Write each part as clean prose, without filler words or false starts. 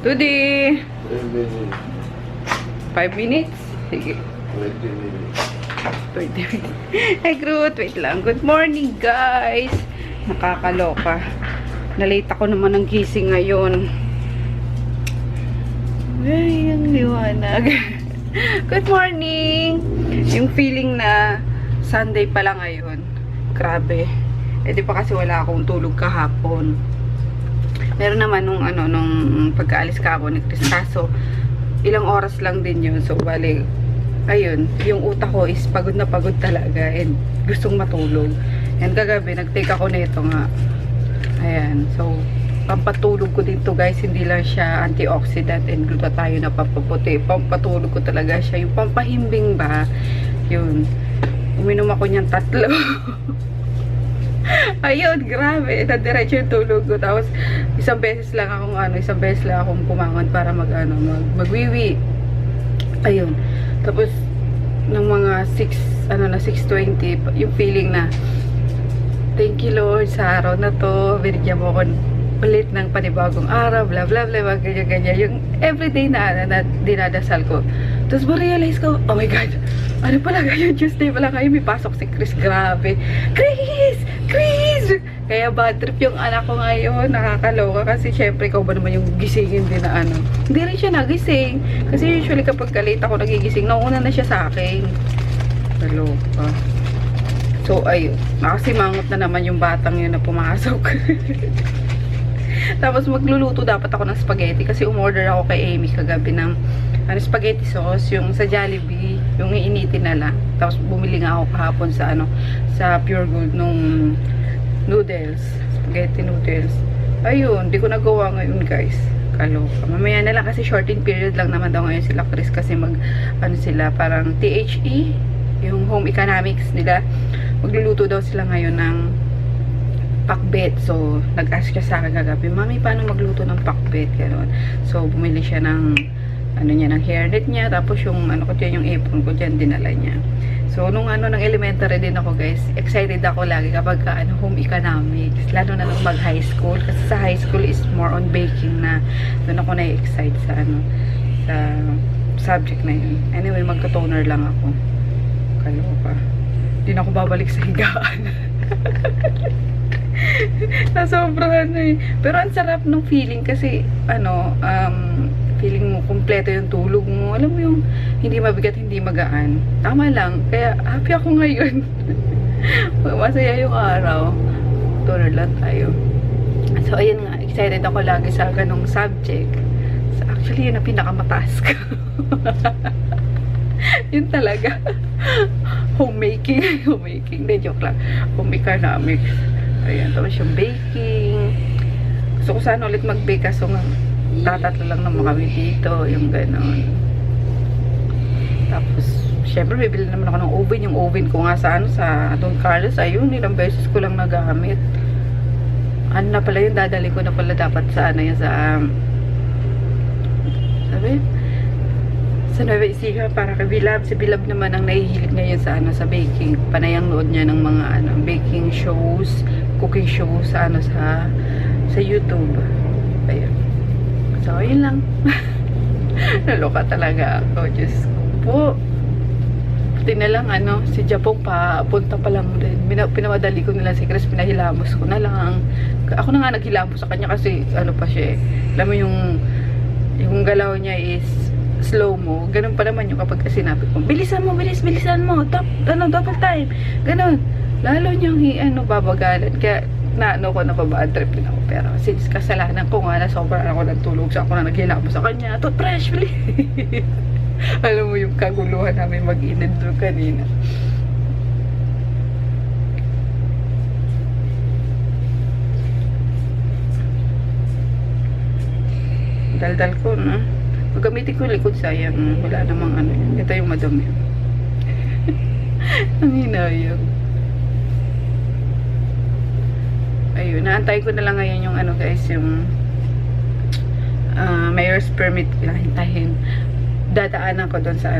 Today, 5 minutes. Sige. 20 minutes. 20 minutes. Hey, Groot. Wait lang. Good morning, guys. Nakakaloka. Nalate ako naman ng gising ngayon. Ay, ang liwanag. Good morning. Yung feeling na Sunday pa lang ngayon. Grabe. Eh, di pa kasi wala akong tulog kahapon. Meron naman nung pagkaalis kahapon ni Chris. Kaso, ilang oras lang din yun. So, bali, ayun, yung utak ko is pagod na pagod talaga and gustong matulog. And kagabi, nag-take ako na ito nga. Ayan, so, pampatulog ko dito guys, hindi lang siya antioxidant and glutathione na pampaputi. Pampatulog ko talaga siya. Yung pampahimbing ba, yun. Uminom ako niyan 3. Ayun, grabe. Nadiretso yung tulog ko. Tapos, isang beses lang akong pumangon para magwiwi. Ayun. Tapos, ng mga 6:20, yung feeling na, thank you Lord sa araw na to. Binigyan mo ako ulit ng panibagong araw, blah blah blah, ganyan-ganyan. Yung everyday na dinadasal ko. Tapos ma-realize ko, oh my God, ano pala ngayon, Tuesday pala kayo, may pasok si Chris. Grabe. Chris! Kaya bad trip yung anak ko ngayon. Nakakaloka kasi syempre ikaw ba naman yung gisingin din na ano. Hindi rin siya nagising. Kasi usually kapag late ako nagigising, nauna na siya sa akin. Kaloka. So ayun, nakasimangot na naman yung batang yun na pumasok. Tapos magluluto dapat ako ng spaghetti kasi umorder ako kay Amy kagabi ng spaghetti sauce, yung sa Jollibee, yung iinitin na lang. Tapos bumili nga ako kahapon sa sa Pure Gold nung noodles, spaghetti noodles. Ayun, di ko nagawa ngayon guys. Kaloka. Mamaya na lang kasi shorting period lang naman daw ngayon sila Chris kasi sila parang THE, yung home economics nila. Magluluto daw sila ngayon ng pakbet. So, nag-ask siya sa akin kagabi, Mami, paano magluto ng pakbet? Gano'n. So, bumili siya ng ng hairnet niya. Tapos yung yung apron ko dyan, dinala niya. So, nung ng elementary din ako guys, excited ako lagi kapag home economics. Lalo na nung mag-high school. Kasi sa high school is more on baking na. Doon ako na-excite sa sa subject na yun. Anyway, magka-toner lang ako. Kaloka. Hindi na ako babalik sa higaan. Nasobrahan eh. Pero ang sarap ng feeling kasi feeling mo kompleto yung tulog mo. Alam mo yung hindi mabigat, hindi magaan. Tama lang. Kaya happy ako ngayon. Masaya yung araw. Toner lang tayo. So ayun nga, excited ako lagi sa ganong subject. So, actually yun ang pinakamataas ko. Yun talaga. Homemaking. Hindi, joke lang. Home economics. Ayan, tapos yung baking. Gusto ko sana ulit mag-bake kaso nga tatatlo lang naman kami dito, yung gano'n. Tapos, syempre bibili naman ako ng oven. Yung oven ko nga sa Don Carlos, ayun, ilang beses ko lang nagamit. Ano na pala yun, dadali ko na pala dapat sa sa Nueva Ecija para kay Bilab. Si Bilab naman ang nahihilig ngayon sa baking. Panayang nood niya ng mga baking shows, cooking shows sa YouTube. Ayun. So, ayun lang. Naloka talaga ako. Diyos ko po. Pati na lang si Japong punta pa lang din. Pinamadali ko nila si Chris, pinahilamos ko na lang. Ako na nga naghilamos sa kanya kasi pa siya eh. Alam mo yung galaw niya is slow mo. Ganun pa naman yung kapag sinabi ko, bilisan mo. Double time. Ganun. Lalo niyang babagalan. Kaya ko na bad trip din ako. Pero since kasalanan ko nga na sobrang ako ng tulog sa ako na naghilamos sa kanya. Toothbrush, bili. Alam mo yung kaguluhan namin mag-inid doon kanina. Daldal ko na. Gamitin ko yung likod, sayang. Wala namang ito yung madumi. Ang hinayang. Ayun, naantay ko na lang ngayon yung guys, yung mayor's permit. Hintahin. Dadaanan ko doon sa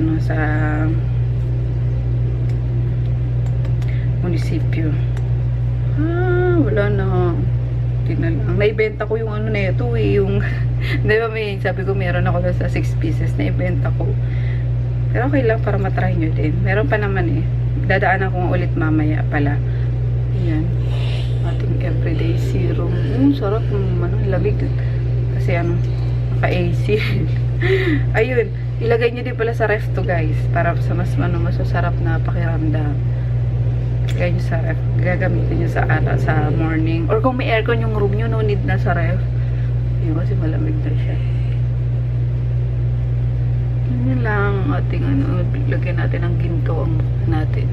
munisipyo. Wala na. Hindi na lang. Naibenta ko yung na ito yung Di ba sabi ko meron ako doon sa 6 pieces na ibenta ko. Pero okay lang para matry nyo din. Meron pa naman eh. Dadaan ako ulit mamaya pala. Ayan. Ating everyday serum. Sarap ng lamig. Kasi naka-AC. Ayun. Ilagay nyo din pala sa ref to guys. Para sa mas masasarap na pakiramdam. Ilagay nyo sa ref. Gagamitin nyo sa morning. Or kung may aircon yung room nyo, no need na sa ref. Ayun kasi malamig na siya. Yun lang ating lagyan natin ng ginto ang mukha natin.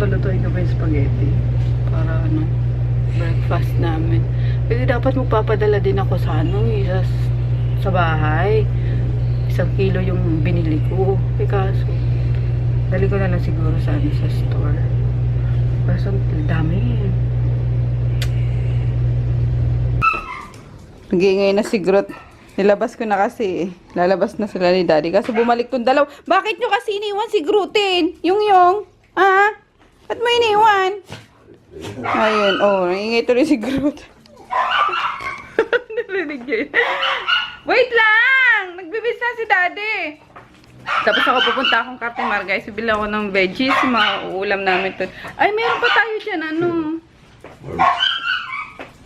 Balutuin ko ba yung spaghetti? Para breakfast namin. Pwede dapat magpapadala din ako sa sa bahay. 1 kilo yung binili ko. Kaso, dali ko na lang siguro sa store. Kaso, dami. Nag-iingay na si Groot. Nilabas ko na kasi. Lalabas na sila ni Daddy. Kaso bumalik tong dalaw. Bakit nyo kasi iniwan si Grootin? Yung. Ba't mo iniwan? Ayun. Naingay tuloy si Groot. Narinig niya yun. Wait lang! Nagbibis na si Daddy. Tapos ako pupunta akong Cartimar, guys. Bibili ako ng veggies. Mauulam namin to. Ay, meron pa tayo dyan.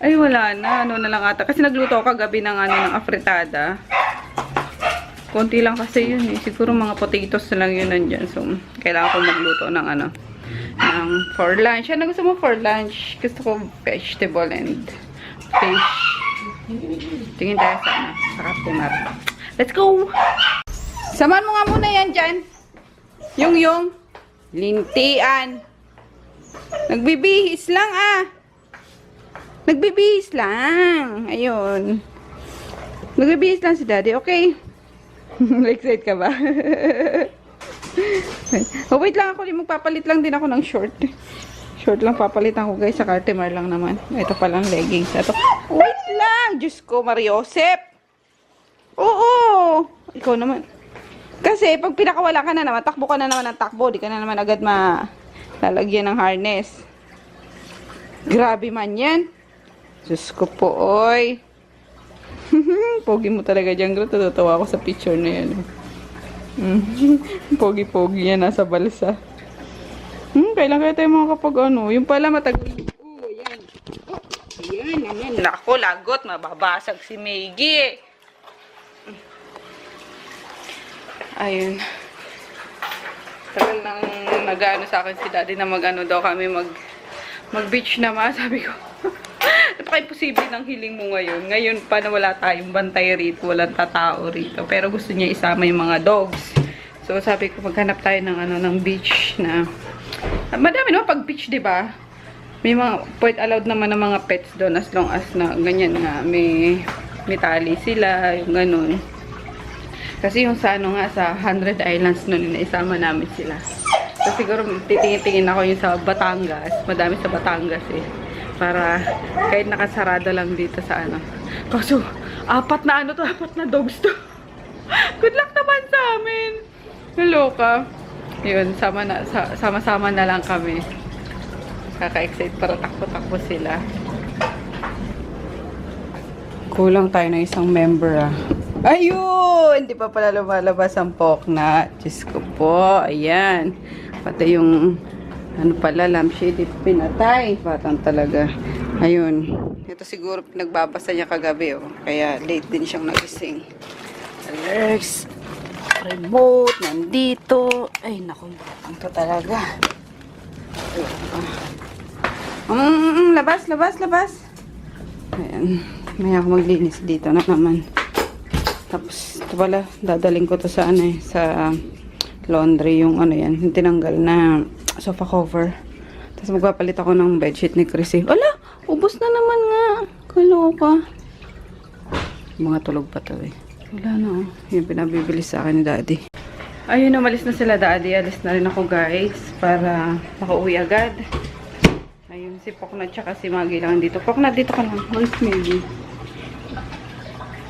Ay, wala na. Na lang ata. Kasi nagluto ako kagabi ng ng afritada. Konti lang kasi yun eh. Siguro mga potatoes na lang yun nandyan. So, kailangan ko magluto ng for lunch. Ano gusto mo for lunch? Gusto ko vegetable and fish. Tingin tayo sa Cartimar. Let's go! Saman mo nga muna yan dyan. Yung lintian. Nagbibihis lang Nagbibihis lang. Ayun. Nagbibihis lang si Daddy. Okay? Excited ka ba? Wait lang ako. Magpapalit lang din ako ng short. Short lang papalitan ko guys. Sa Cartimar lang naman. Ito palang leggings. Ito. Wait lang. Diyos ko, Mariosep. Oo. Ikaw naman. Kasi pag pinakawala ka na naman, takbo ka na naman ng takbo. Di ka na naman agad lalagyan ng harness. Grabe man yan. Diyos ko po, oy. Pogi mo talaga dyan, Groot. Tatawa ako sa picture na yan. Pogi-pogi yan, nasa balsa. Kailan kaya tayo mga kapag yung pala matagal. Ayan. Ayan. Nako, lagot. Mababasag si Maggie. Ayun. Tagal nang nag-ano sa akin si Daddy na daw kami mag-beach na sabi ko. Napaka-imposible ng hiling mo ngayon. Ngayon pa na wala tayong bantay rito, walang tatao rito. Pero gusto niya isama yung mga dogs. So sabi ko maghanap tayo ng beach na madami naman pag beach, 'di ba? May mga point allowed naman ng mga pets doon as long as na ganyan nga may tali sila, yung ganun. Kasi yung sa sa 100 Islands noon na isama namin sila. So siguro titingin ako yung sa Batangas. Madami sa Batangas eh. Para kahit nakasarado lang dito sa Kaso, 4 na dogs to. Good luck naman sa amin. Naloka. Yun, sama-sama na lang kami. Kaka-excite para takbo-takbo sila. Kulang tayo ng isang member Ayun! Hindi pa pala lumalabas ang poknat. Diyos ko po. Ayan. Pati yung pala, lampshade pinatay. Batang talaga. Ayun. Ito siguro pinagbabasa niya kagabi. Kaya late din siyang nagising. Alex. Remote. Nandito. Ay, naku. Batang to talaga. Labas. Ayan. May ako maglinis dito na naman. Tapos, ito pala, dadaling ko to sa sa laundry, yung yan, yung tinanggal na sofa cover. Tapos magpapalit ako ng bedsheet ni Chrissy. Ala, ubos na naman nga. Kaloka. Mga tulog pa to Wala na Yung pinabibili sa akin ni Daddy. Ayun, umalis na sila Daddy. Alis na rin ako guys. Para makauwi agad. Ayun, si Poknat tsaka si Maggie lang dito. Poknat, dito ka lang. Where's Maggie?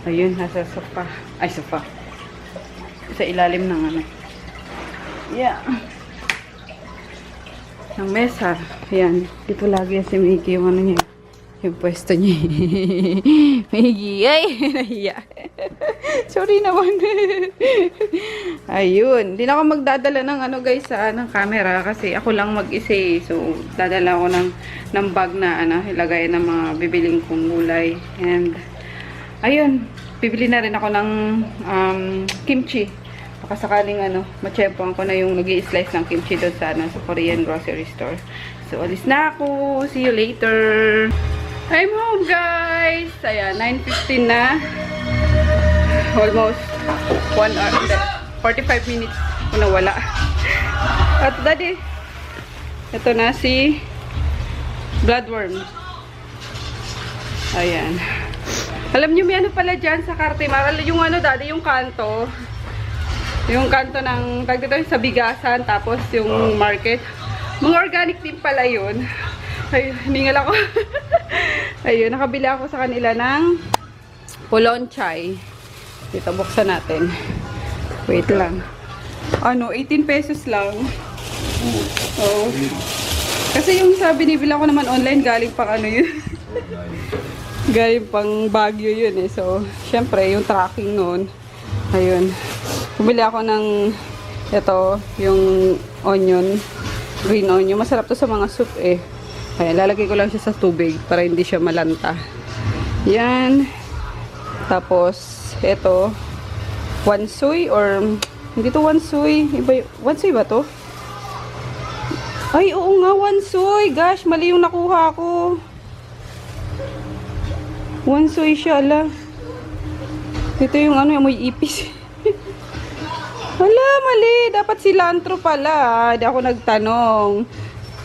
Ayun, nasa sofa. Ay, sofa. Sa ilalim ng Yeah. ng mesa. Ayan. Dito lagi yan si Mickey, yung ano niya. Yung pwesto niya. Mickey, ay, nahiya. Sorry naman. Ayun. Hindi na ako magdadala ng ano guys, ng camera kasi ako lang mag-isa eh. So, dadala ako ng bag na ilagay ng mga bibiling kong gulay. And, ayun. Bibili na rin ako ng kimchi. Baka sakaling matsyempoan ko na yung nag-i-slice ng kimchi doon sa Korean grocery store. So, alis na ako. See you later. I'm home, guys! Ayan, 9:15 na. Almost 1 hour, 45 minutes ko nawala. At daddy, ito na si Bloodworm. Ayan. Alam nyo, may ano pala dyan sa Cartimar. Yung daddy, yung kanto. Yung kanto ng, dito sa bigasan, tapos yung market. Mga organic din pala yun. Ayun, hiningal ako. Ayun, nakabili ako sa kanila ng polonchay. Dito, buksan natin. Wait lang. 18 pesos lang. Oh. Kasi yung sa binibila ko naman online, galing pang yun. Galing pang Baguio yun eh. So, syempre, yung tracking noon. Ayun. Bumili ako ng ito, yung onion. Green onion. Masarap to sa mga soup eh. Ayan, lalagay ko lang siya sa tubig para hindi siya malanta. Yan. Tapos, ito, wansoy or, hindi to wansoy. Wansoy ba to? Ay, oo nga, wansoy. Gosh, mali yung nakuha ko. Wansoy siya, ala. Ito yung amoy ipis. Wala, mali. Dapat cilantro pala. Hindi ako nagtanong.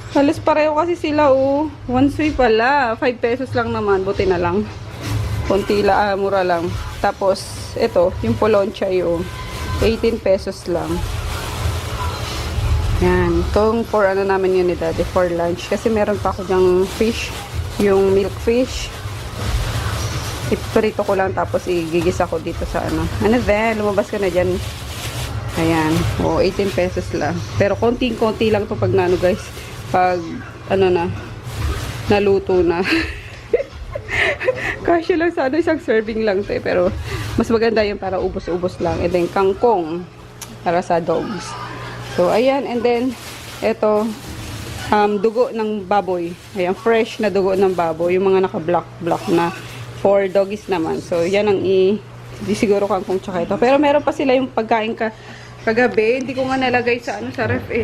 Halos pareho kasi sila, oh. Wansoy pala. 5 pesos lang naman. Buti na lang. Konti lang, mura lang. Tapos, ito, yung polonchay, oh. 18 pesos lang. Yan. Itong for namin yun ni Daddy, for lunch. Kasi meron pa ako dyang fish. Yung milk fish. Iprito ko lang, tapos igigisa ko dito sa lumabas ka na dyan. Ayan. O, 18 pesos lang. Pero konting-konti lang to pag guys. Pag, naluto na. Kasya lang sa isang serving lang to eh. Pero, mas maganda yung para ubos-ubos lang. And then, kangkong. Para sa dogs. So, ayan. And then, eto, dugo ng baboy. Ayan, fresh na dugo ng baboy. Yung mga naka-block na. For doggies naman. So, yan ang di siguro kangkong tsaka ito. Pero meron pa sila yung pagkain kagabi. Hindi ko nga nalagay sa sa ref eh.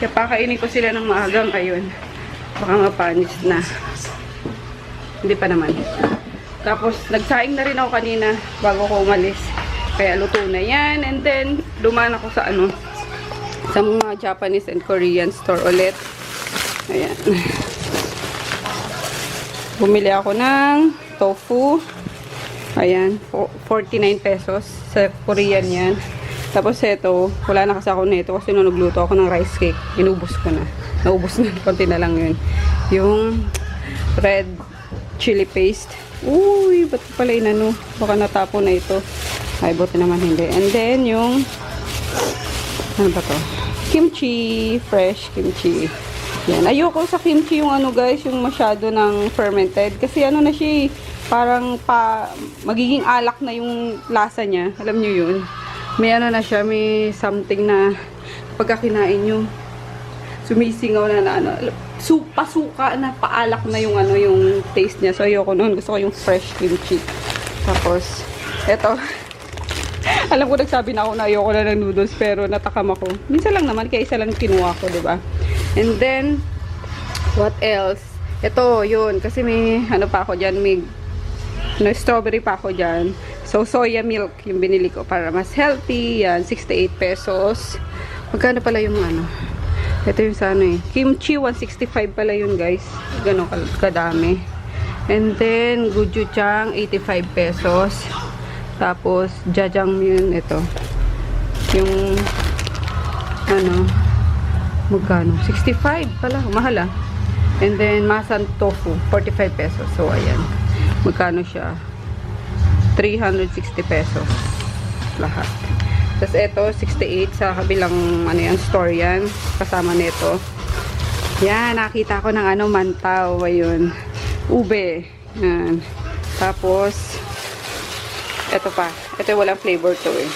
Kaya pakainin ko sila ng maagang ayun. Baka mapanis na. Hindi pa naman. Tapos, nagsaing na rin ako kanina bago ko umalis. Kaya luto na yan. And then, dumaan ako sa sa mga Japanese and Korean store ulit. Ayan. Bumili ako ng tofu. Ayan. 49 pesos. Sa Korean yan. Tapos ito, wala na kasi ako nito kasi nung nagluto ako ng rice cake, inubos ko na. Naubos na, konti na lang yun. Yung red chili paste. Uy, ba't pala baka natapo na ito. Ay, buti naman hindi. And then, yung ano ba to? Kimchi. Fresh kimchi. Yan. Ayoko sa kimchi yung guys, yung masyado ng fermented. Kasi na siya, parang magiging alak na yung lasa niya. Alam nyo yun? May na siya, may something na pagka kinain nyo, sumisingaw na pasuka na, paalak na yung yung taste niya. So, ayoko nun. Gusto ko yung fresh kimchi. Tapos, eto. Alam ko nagsabi na ako na ayoko na ng noodles, pero natakam ako. Minsan lang naman, kaya isa lang kinuha ko, diba? And then, what else? Ito, yun. Kasi may, pa ako dyan, may strawberry pa ako dyan. So, soya milk yung binili ko para mas healthy. Yan, 68 pesos. Magkano pala yung ito yung sa kimchi, 165 pala yun guys. Ganon kadami. And then, gochujang, 85 pesos. Tapos, jajangmyeon, ito. Yung, magkano? 65 pala. Mahal ah. And then, masan tofu, 45 pesos. So, ayan. Magkano siya? 360 pesos lahat. Tapos ito 68 sa kabilang store yan, kasama nito Yan, nakita ko ng ano, mantaw. Ayun. Ube. Yan. Tapos, ito pa. Ito walang flavor to eh.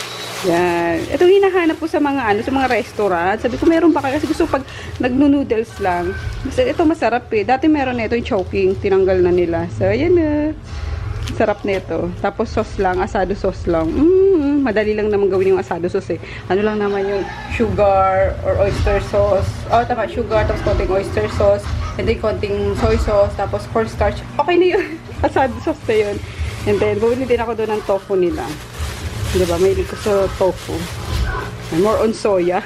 Yan. Ito hinahanap ko sa mga ano, sa mga restaurant. Sabi ko meron ba kasi gusto pag nagno-noodles lang. Kasi ito masarap eh. Dati meron na ito yung choking, tinanggal na nila. So ayan na. Sarap nito. Tapos sauce lang, asado sauce lang. Madali lang naman gawin yung asado sauce eh. Ano lang naman yung sugar or oyster sauce. Oh, tama, sugar, tapos konting oyster sauce, and then konting soy sauce, tapos cornstarch. Okay na yun. Asado sauce na yun. And then, bumili din ako doon ng tofu nila. Diba, may ko sa tofu. More on soya.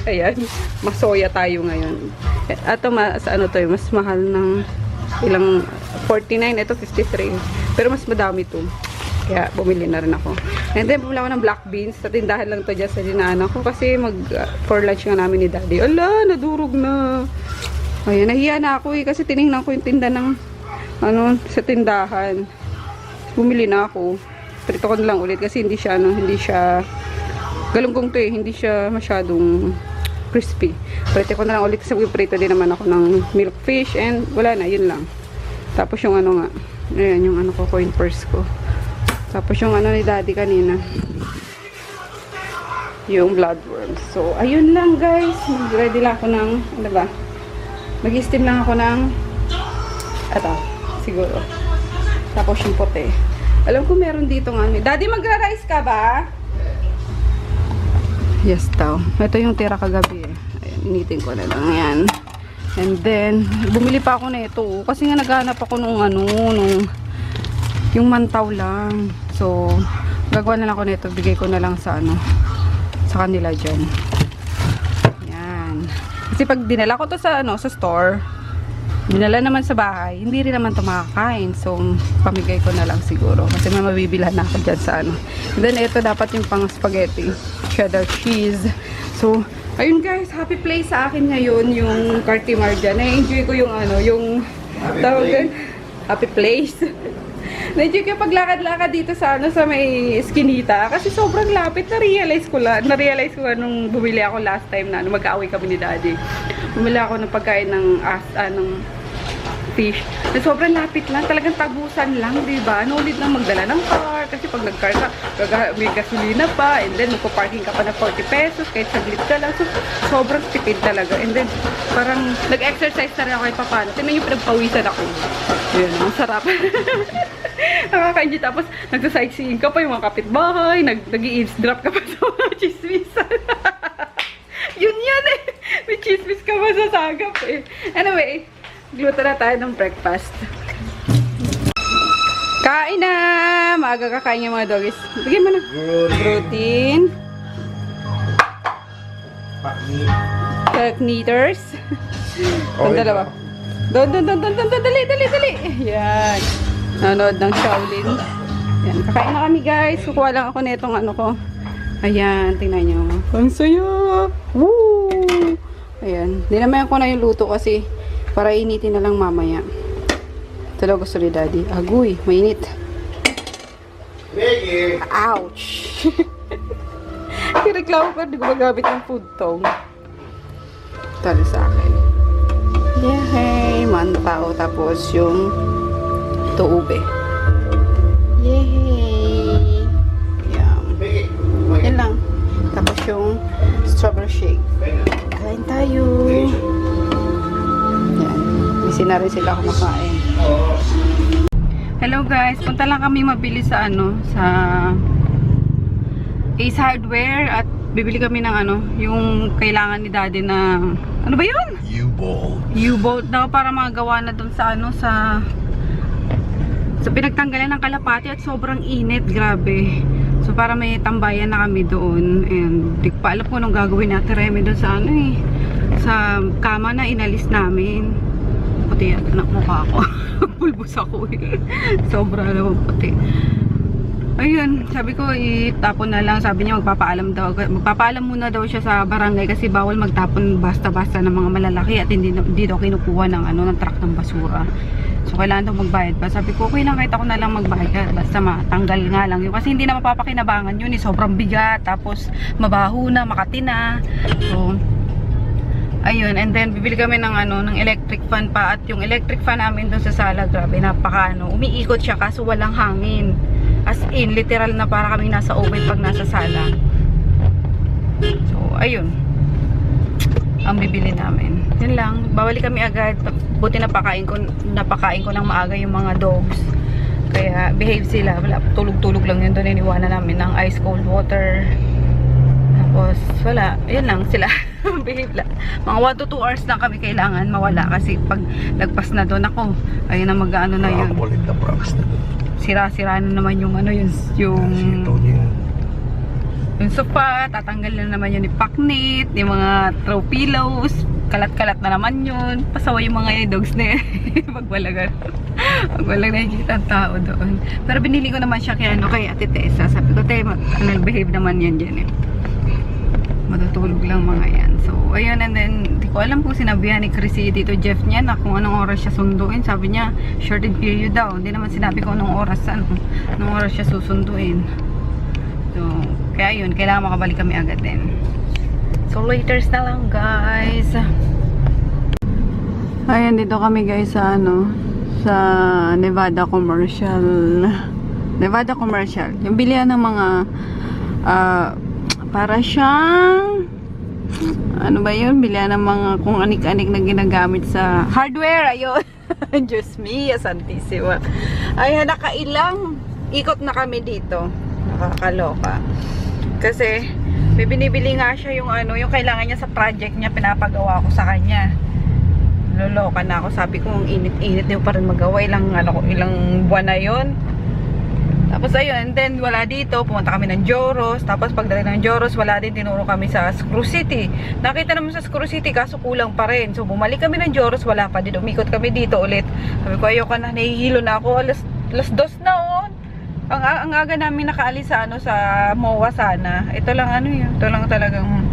Ayan, mas soya tayo ngayon. At ano to, mas mahal ng ilang 49, ito 53. Pero mas madami to. Kaya bumili na rin ako. And then bumili ako ng black beans. Sa tindahan lang to dyan sa dinaanan ko. Kasi for lunch nga namin ni daddy. Ala, nadurog na. Ayan, nahiya na ako eh. Kasi tinignan ko yung tinda ng ano, sa tindahan. Bumili na ako. Prito ko na lang ulit kasi hindi siya galunggong to eh. Hindi siya masyadong crispy. Prito ko na lang ulit kasi prito din naman ako ng milk fish and wala na, yun lang. Tapos yung ano nga, ayan yung ano ko, coin purse ko. Tapos yung ano ni daddy kanina, yung bloodworm. So, ayun lang guys. Mag-ready lang ako ng, ano ba? Mag-steam lang ako ng, eto, siguro. Tapos yung puti. Alam ko meron dito nga. Daddy, magra-rice ka ba? Yes, daw. Ito yung tira kagabi eh. Ayan, initin ko na lang yan. And then, bumili pa ako na ito. Kasi nga naghanap ako nung ano, yung mantaw lang. So, gagawa na lang ako nito. Bigay ko na lang sa ano, sa kanila dyan. Yan. Kasi pag dinala ko to sa ano, sa store, dinala naman sa bahay, hindi rin naman ito makakain. So, pamigay ko na lang siguro. Kasi may mabibilhan na ako dyan sa ano. And then, ito dapat yung pang spaghetti. Cheddar cheese. So, ayun guys, happy place sa akin ngayon yung Cartimar dyan. Na-enjoy ko yung ano, yung tawagan, happy place. Na-enjoy ko yung paglakad-lakad dito sa ano, sa may eskinita. Kasi sobrang lapit. Na-realize ko nung bumili ako last time na ano, mag-aaway kami ni daddy. Bumili ako ng pagkain ng fish. Na sobrang lapit lang. Talagang tabusan lang, diba? No need lang magdala ng car. Kasi pag nag-car ka, may gasolina pa. And then, magpa-parking ka pa na 40 pesos. Kahit saglit ka lang. So, sobrang tipid talaga. And then, parang nag-exercise na rin ako kahit papano. Tignan yung pinagpawisan ako. Yun, ang sarap. Nakaka-enjoy. Tapos, nagsa-sightseeing ka pa yung mga kapitbahay. Nag-eavesdrop ka pa sa mga chismisan. Yun yan eh. May chismis ka pa sa sagap eh. Anyway, gluto na tayo ng breakfast. Kain na! Maaga kakain yung mga doggies. Bigyan mo na. Protein. Pakniters. Ang dalawa. Doon. Dali. Yan. Nanonood ng Shaolin. Yan. Kakain na kami guys. Kukuha lang ako netong ano ko. Ayan. Tingnan nyo. Ang saya! Woo! Ayan. Dinamayan ko na yung luto kasi para initin na lang mamaya. Ito lang gusto ni daddy. Agoy, mainit. Ouch! Kireklamo ko, hindi ko magamit ng food tong. Tali sa akin. Yehey! Mantaw. Tapos yung tuube. Yehey! Yan. Yan lang. Tapos yung strawberry shake. Kain tayo. Busy na rin sila kumakain. Hello guys, punta lang kami mabili sa ano, sa Ace Hardware at bibili kami ng ano, yung kailangan ni daddy na, ano ba yun? U-bolt daw para magawa na dun sa ano, sa pinagtanggalan ng kalapati at sobrang init, grabe. So para may tambayan na kami doon and di ko pa alam kung anong gagawin natin Remy doon sa ano eh, sa kama na inalis namin. Puti at anak mukha ako. Pulbos ako eh. Sobra naman puti. Ayun, sabi ko itapon na lang. Sabi niya magpapaalam daw. Magpapaalam muna daw siya sa barangay kasi bawal magtapon basta-basta ng mga malalaki at hindi daw kinukuha ng ano, ng truck ng basura. So kailangan daw magbayad pa. Sabi ko okay lang kahit ako na lang magbayad. Basta matanggal nga lang yun. Kasi hindi na mapapakinabangan yun eh. Sobrang bigat. Tapos mabaho na, makati na. So Ayun, and then bibili kami ng ano, ng electric fan pa, at yung electric fan namin doon sa sala, grabe, napaka ano, umiikot siya kaso walang hangin. As in, literal na para kami nasa oven pag nasa sala. So, ayun. Ang bibili namin. Yun lang, bawali kami agad. Buti napakain ko ng maaga yung mga dogs. Kaya behave sila. Wala, tulog-tulog lang yun doon. Iniwanan namin ng ice cold water. Tapos, wala. Yun lang sila. Behave lang. Mga 1 to 2 hours lang kami kailangan mawala. Kasi pag lagpas na doon ako, ayun na mag-ano na yun. Sira-sira na naman yung ano, yung sofa. Tatanggal na naman yun ni Paknit, yung mga throw pillows. Kalat-kalat na naman yun. Pasawa yung mga dogs na yun. Pag walang nakikita ang tao doon. Pero binili ko naman siya kay Ate Tessa. Sabi ko, behave naman yan dyan eh. Matutulog lang mga yan. So, ayun, and then, di ko alam kung sinabihan ni Chrissy dito, Jeff niya, na kung anong oras siya sunduin. Sabi niya, shorted period daw. Hindi naman sinabi ko anong oras siya susunduin. So, kaya yun, kailangan makabalik kami agad din. So, laters na lang, guys. Ayan, dito kami, guys, sa Nevada Commercial. Nevada Commercial. Yung bilihan ng mga, para siyang ano ba yun? Bilihan ng mga kung anik-anik na ginagamit sa hardware. Ayun. Diyos me, Santissima. Ayan, nakailang ikot na kami dito. Nakakaloka. Kasi may binibili nga siya yung yung kailangan niya sa project niya, pinapagawa ko sa kanya. Loloka na ako. Sabi ko, ang init-init din pa rin magawa. Ilang buwan na yun. Tapos ayun, and then wala dito, pumunta kami ng Joros. Tapos pagdating ng Joros, wala din, tinuro kami sa Screw City. Nakita naman sa Screw City, kaso kulang pa rin. So bumalik kami ng Joros, wala pa din. Umikot kami dito ulit. Sabi ko, ayoko na, nahihilo na ako. Alas 2 na on. Ang aga namin nakaalis sa sa MOA sana. Ito lang ito lang talagang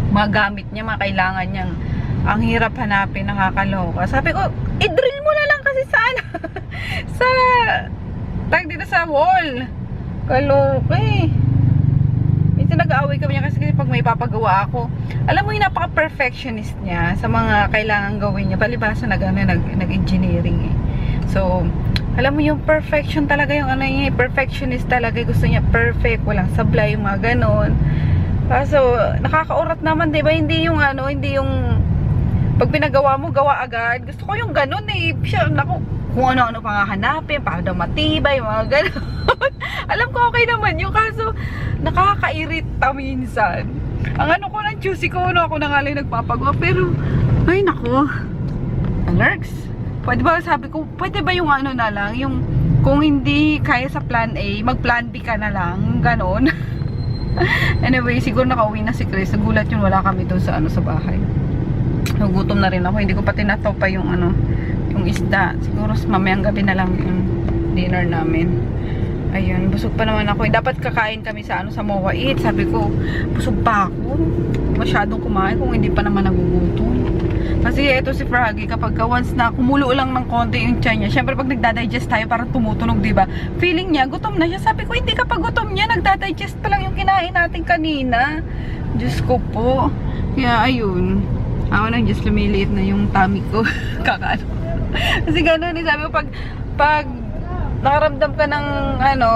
mga gamit niya, mga kailangan niyang. Ang hirap hanapin, nakakaloka. Sabi ko, i-drill mo na lang kasi sa tag dito sa wall. Kaloka eh. Minsan nag-aaway kami niya kasi pag may papagawa ako. Alam mo yung napaka-perfectionist niya sa mga kailangan gawin niya. Palibasa nag-engineering eh. So, alam mo yung perfection talaga yung niya, perfectionist talaga. Gusto niya perfect, walang sablay, yung mga ganon. Kaso, nakakaurat naman, diba? Hindi yung hindi yung pag pinagawa mo, gawa agad. Gusto ko yung ganon eh. Siya, naku, kung ano-ano pang hahanapin, para daw matibay, mga gano'n. Alam ko okay naman yung kaso nakakairita minsan. Ang ko ng juicy ko, ako na nga lang nagpapagawa. Pero, ay nako, alergs. Pwede ba, sabi ko, pwede ba yung na lang, yung kung hindi kaya sa plan A, mag plan B ka na lang, gano'n. Anyway, siguro nakauwi na si Chris. Nagulat yun, wala kami doon sa sa bahay. Nagutom na rin ako, hindi ko pa tinataw pa yung yung isda. Siguro mamayang gabi na lang yung dinner namin. Ayun, busog pa naman ako. Dapat kakain kami sa sa MOA Eat. Sabi ko, busog pa ako. Masyadong kumain kung hindi pa naman nagugutom. Kasi ito si Froggy, kapag once na kumulo lang ng konti yung tiyan niya, syempre pag nagdadigest tayo, parang tumutunog, diba? Feeling niya, gutom na siya. Sabi ko, hindi ka pa gutom niya. Nagdadigest pa lang yung kinain natin kanina. Diyos ko po. Kaya ayun. Ako nang just lumiliit na yung tummy ko. Kakano. Kasi gano'n eh, sabi ko, pag nakaramdam ka ng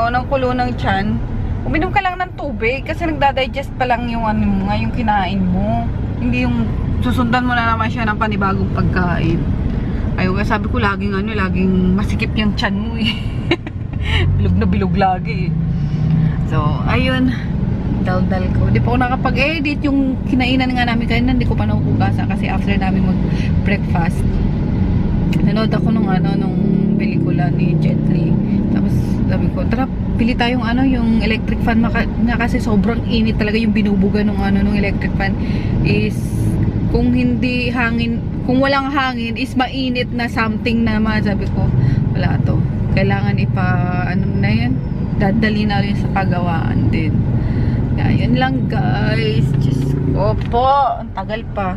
ng kulo ng tiyan, uminom ka lang ng tubig kasi nagdadigest pa lang yung yung kinain mo. Hindi yung susundan mo na naman siya ng panibagong pagkain. Ayun, sabi ko laging laging masikip yung tiyan mo eh. Bilog na bilog lagi eh. So, ayun, dal-dal ko. Di pa ako nakapag-edit yung kinainan nga namin kanina, hindi ko pa nakukugasan kasi after namin mag-breakfast. Nanood ako nung pelikula pelikula ni Jet Li. Tapos sabi ko, tara, pili tayong yung electric fan na kasi sobrang init talaga yung binubuga nung nung electric fan is kung hindi hangin, kung walang hangin is mainit na something naman. Sabi ko, wala to. Kailangan na yan, dadali na rin sa pagawaan din. Kaya yun lang guys. Diyos ko po, ang tagal pa.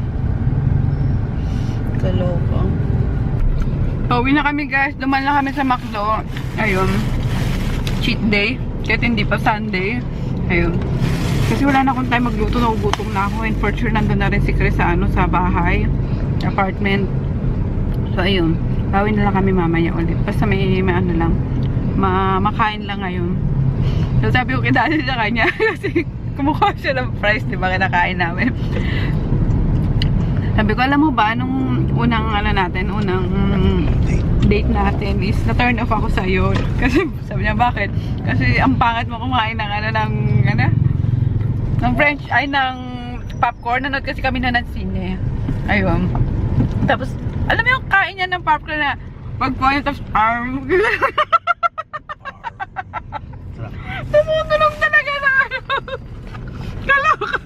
Kaloka. Pauwi na kami guys. Duman na kami sa McDo. Ayun. Cheat day. Kahit hindi pa Sunday. Ayun. Kasi wala na akong time magluto, nagugutom na ako. And for sure, nandun na rin si Chris sa, sa bahay, apartment. So, ayun. Bawin na lang kami mamaya ulit. Basta may ano lang, makain lang ngayon. So, sabi ko kay Daddy sa kanya, kasi kumukuha siya ng fries, di ba, kinakain namin. Sabi ko, alam mo ba, nung unang date natin is na-turn off ako sa'yo. Kasi sabi niya, bakit? Kasi ang pangat mo kumain ng ng French, ng popcorn. Nanood kasi kami na ng sine. Ayun. Tapos, alam mo yung kain niya ng popcorn na pagkuha tapos tumutunog talaga na kaloka.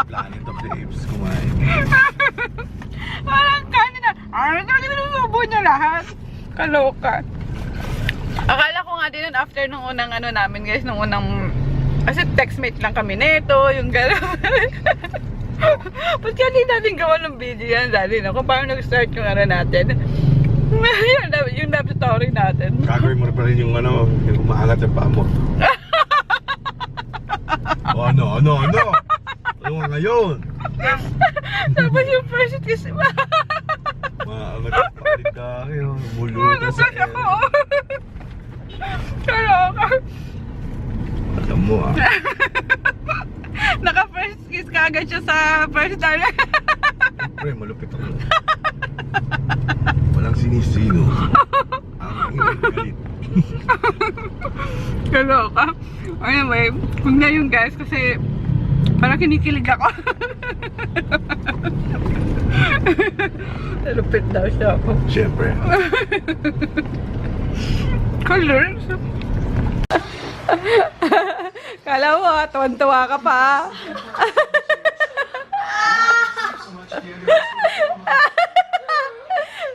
Planet of the Apes kumain. Parang kanin na sinusubo niya lahat. Kaloka. Akala ko nga din after nung unang namin guys, nung unang kasi textmate lang kami nito, yung gano'n. Ba't kaya hindi natin gawa ng video yan, Daddy, no? Kung paano nag-start yung natin. yung love story natin. Gagawin mo pa rin yung yung umaangat yung paa mo. Ano nga ngayon? Tapos yung first kiss mo. Maangat yung palit ka kayo. Muluto sa air. Kaloka. Alam mo Naka first kiss ka agad siya sa first time. Siyempre, malupit ako. Walang sinisino. Ang galit. Kaloka. Anyway, huwag na yun guys kasi parang kinikilig ako. Lupit daw siya ako. Siyempre. Colors. Kala mo, tuwan-tuwa ka pa.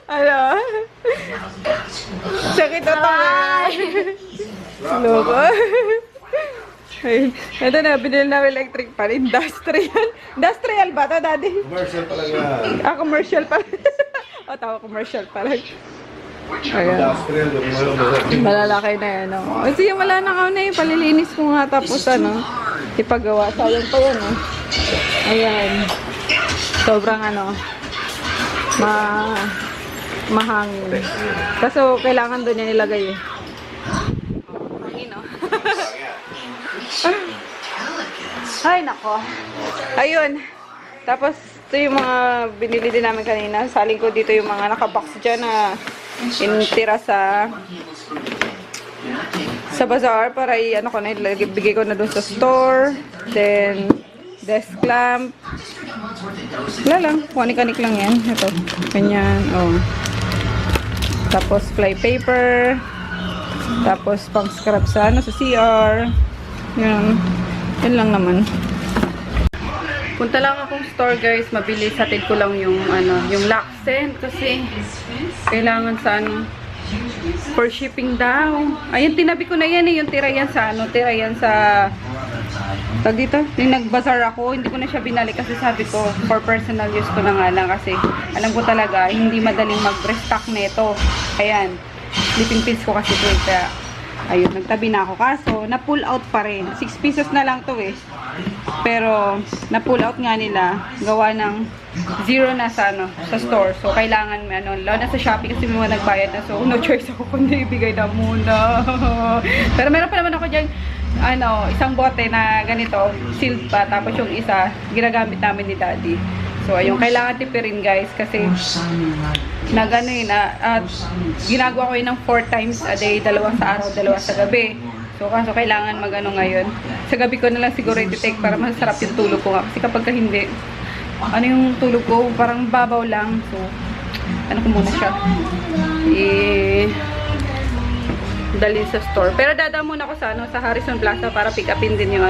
Ano? Sakit na tayo. Loko. Ito na, binili namin electric pan. Industrial. Industrial ba ito, Daddy? Commercial pala yan. Commercial pala. O, tawag commercial pala. Ayan. Industrial. Malalaki na yan, no? Kasi yung wala na ako na yung palilinis ko nga tapos ipagawa. Sayang pa yan, Ayan. Sobrang mahangin. Kaso kailangan doon yan ilagay Hangin, Ay, nako. Ayun. Tapos, ito yung mga binili din namin kanina. Saling ko dito yung mga nakabox dyan na initira sa bazaar para bigay ko na doon sa store. Then, desk lamp. Wala lang. Kanik-kanik lang yan. Ito. Ganyan. Tapos, fly paper. Tapos, pang scrap sa CR. Yan. Yan lang naman. Punta lang akong store guys, mabilis. Hatid ko lang yung yung Lacsen kasi kailangan sa for shipping daw. Ayun, tinabi ko na yan yung tira yan sa tag dito, yung nag-bazaar ako, hindi ko na siya binalik kasi sabi ko, for personal use ko na nga lang kasi alam ko talaga, hindi madaling mag-restock nito. Ayan, sleeping pills ko kasi ito kaya ayun, nagtabi na ako. Kaso, na-pull out pa rin. 6 pesos na lang to Pero, na-pull out nga nila. Gawa ng 0 na sa store. So, kailangan, lalo na sa Shopee kasi may mga nagbayad na. So, no choice ako kundi ibigay na muna. Pero meron pa naman ako dyan, isang bote na ganito, sealed pa. Tapos yung isa, ginagamit namin ni Daddy. So, ayun, kailangan tipirin guys kasi ginagawa ko yun ng 4 times a day, 2 sa araw, 2 sa gabi. So, kaso kailangan ngayon. Sa gabi ko na lang siguro i-take para masarap yung tulog ko nga. Kasi kapag hindi, yung tulog ko, parang babaw lang. So, ko muna siya. Dalhin sa store. Pero dadaan muna ako sa Harrison Plaza para pick upin din yung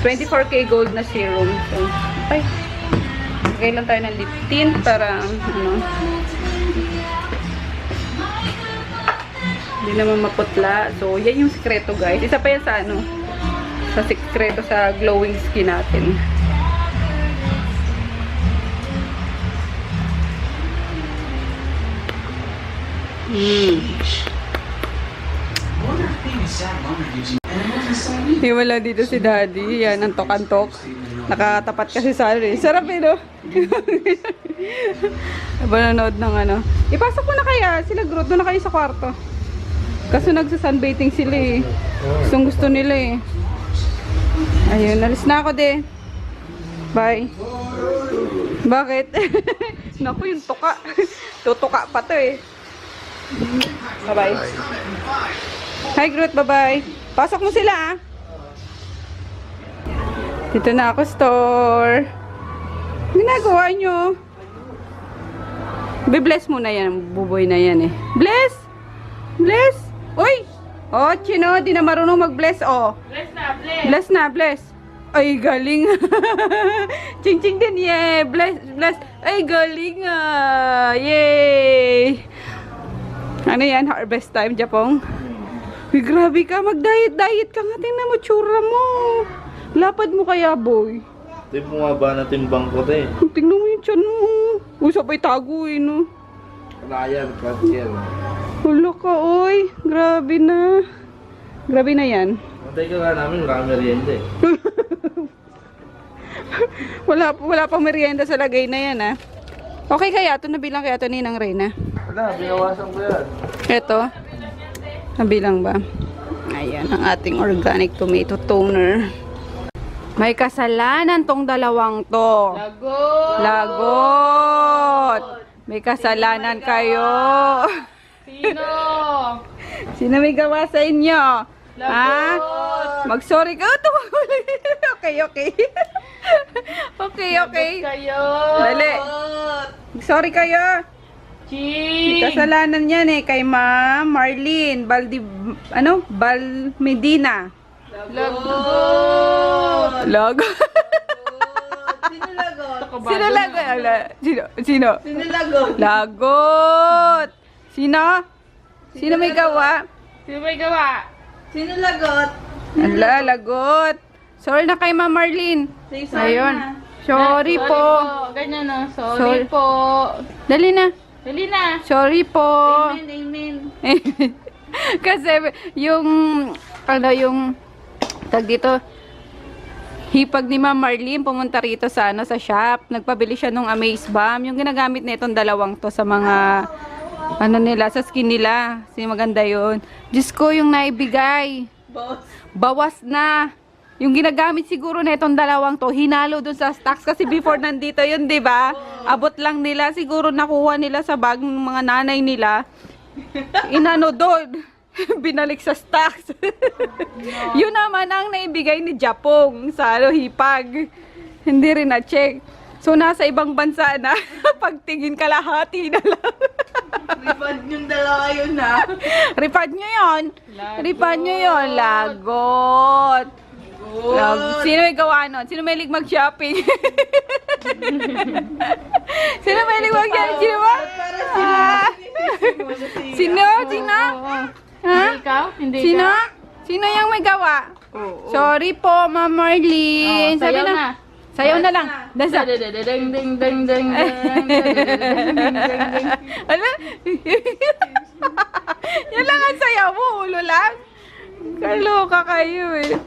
24K gold na serum. So, okay. Lagay lang tayo ng lip tint para hindi naman maputla. So, yan yung sikreto guys. Isa pa yan sa sa sikreto sa glowing skin natin. Wala dito si Daddy. Yan, antok-antok. Nakatapat kasi sa ano eh. Sarap eh, no? Nanonood ng ano. Ipasok mo na kaya. Sila Groot, doon na kayo sa kwarto. Kaso nagsa-sunbathing sila eh. Gustong gusto nila eh. Ayun, alis na ako din. Bye. Bakit? Naku, yung tuka. Tutuka pa to eh. Bye-bye. Hi Groot, bye-bye. Pasok mo sila ah. Dito na ako, store. Ginagawa nyo. Be-bless muna yan. Buboy na yan eh. Bless! Bless! Uy! Oh, Chino, di na marunong mag-bless, oh. Bless na, bless. Bless na, bless. Ay, galing. Ching-ching din, yeah. Bless, bless. Ay, galing ah. Yay! Ano yan? Harvest time, Japong? Uy, grabe ka. Mag-diet-diet ka nga. Tingnan mo, tsura mo. Lapad mo kaya, boy. Ito yung bumaba na timbang ko to eh. Tingnan mo yung tiyan mo. Uy, sabay tago eh, no? Ryan, Katiel. Wala ka, oy. Grabe na. Grabe na yan. Matay ka nga namin, wala kang merienda eh. Wala pang merienda sa lagay na yan, ah. Okay kaya, ito nabilang kaya ito Ninang Reyna. Wala, binawasan ko yan. Ito. Nabilang ba? Ayan, ang ating organic tomato toner. May kasalanan tong dalawang to. Lagot. Lagot! May kasalanan kayo. Sino? Sino may gawa sa inyo? Lagot. Ha? Mag-sorry ka. Okay, okay. Okay. Kayo. Dali. Mag-sorry kayo. Ching. May kasalanan yan eh kay Ma'am Marlene Balmedina. Lagot. Lagot. Sino lagot? Sino lagot? Sino? Sino lagot? Lagot. Sino? Sino may gawa? Sino may gawa? Sino lagot? Ala, lagot. Sorry na kay Ma'am Marlene. Ayun. Sorry po. Ganyan na. Sorry. Sorry po. Dali na. Dali na. Sorry po. Amen. Kasi yung tag dito, hipag ni Ma'am Marlene pumunta rito sa sa shop. Nagpabili siya nung Amaze Balm. Yung ginagamit na itong dalawang to sa mga sa skin nila. Kasi maganda yun. Diyos ko, yung naibigay. Bawas na. Yung ginagamit siguro na itong dalawang to, hinalo dun sa stocks kasi before nandito yun, di ba? Abot lang nila. Siguro nakuha nila sa bag ng mga nanay nila. Inano doon. Binalik sa stocks. Yun naman ang naibigay ni Japong sa hipag. Hindi rin na-check. So, nasa ibang bansa na. Pagtingin kalahati na lang. Refund yung dalawa yun na. Refund nyo yun. Refund nyo yun. Lagot. Sino may gawa nun? Sino may mag-shopping? Sino may mag-shopping? Sino ba? Sino? Sino? Ha? Ikaw? Hindi Sino? ka? Sino yung may gawa? Sorry po, Ma'am Marlene. Sabi sayaw na. na. Sayaw na lang. Dasa. Ding ding ding ding. Ano? Yan lang ang sayaw mo. Ulo lang. Kaloka kayo eh.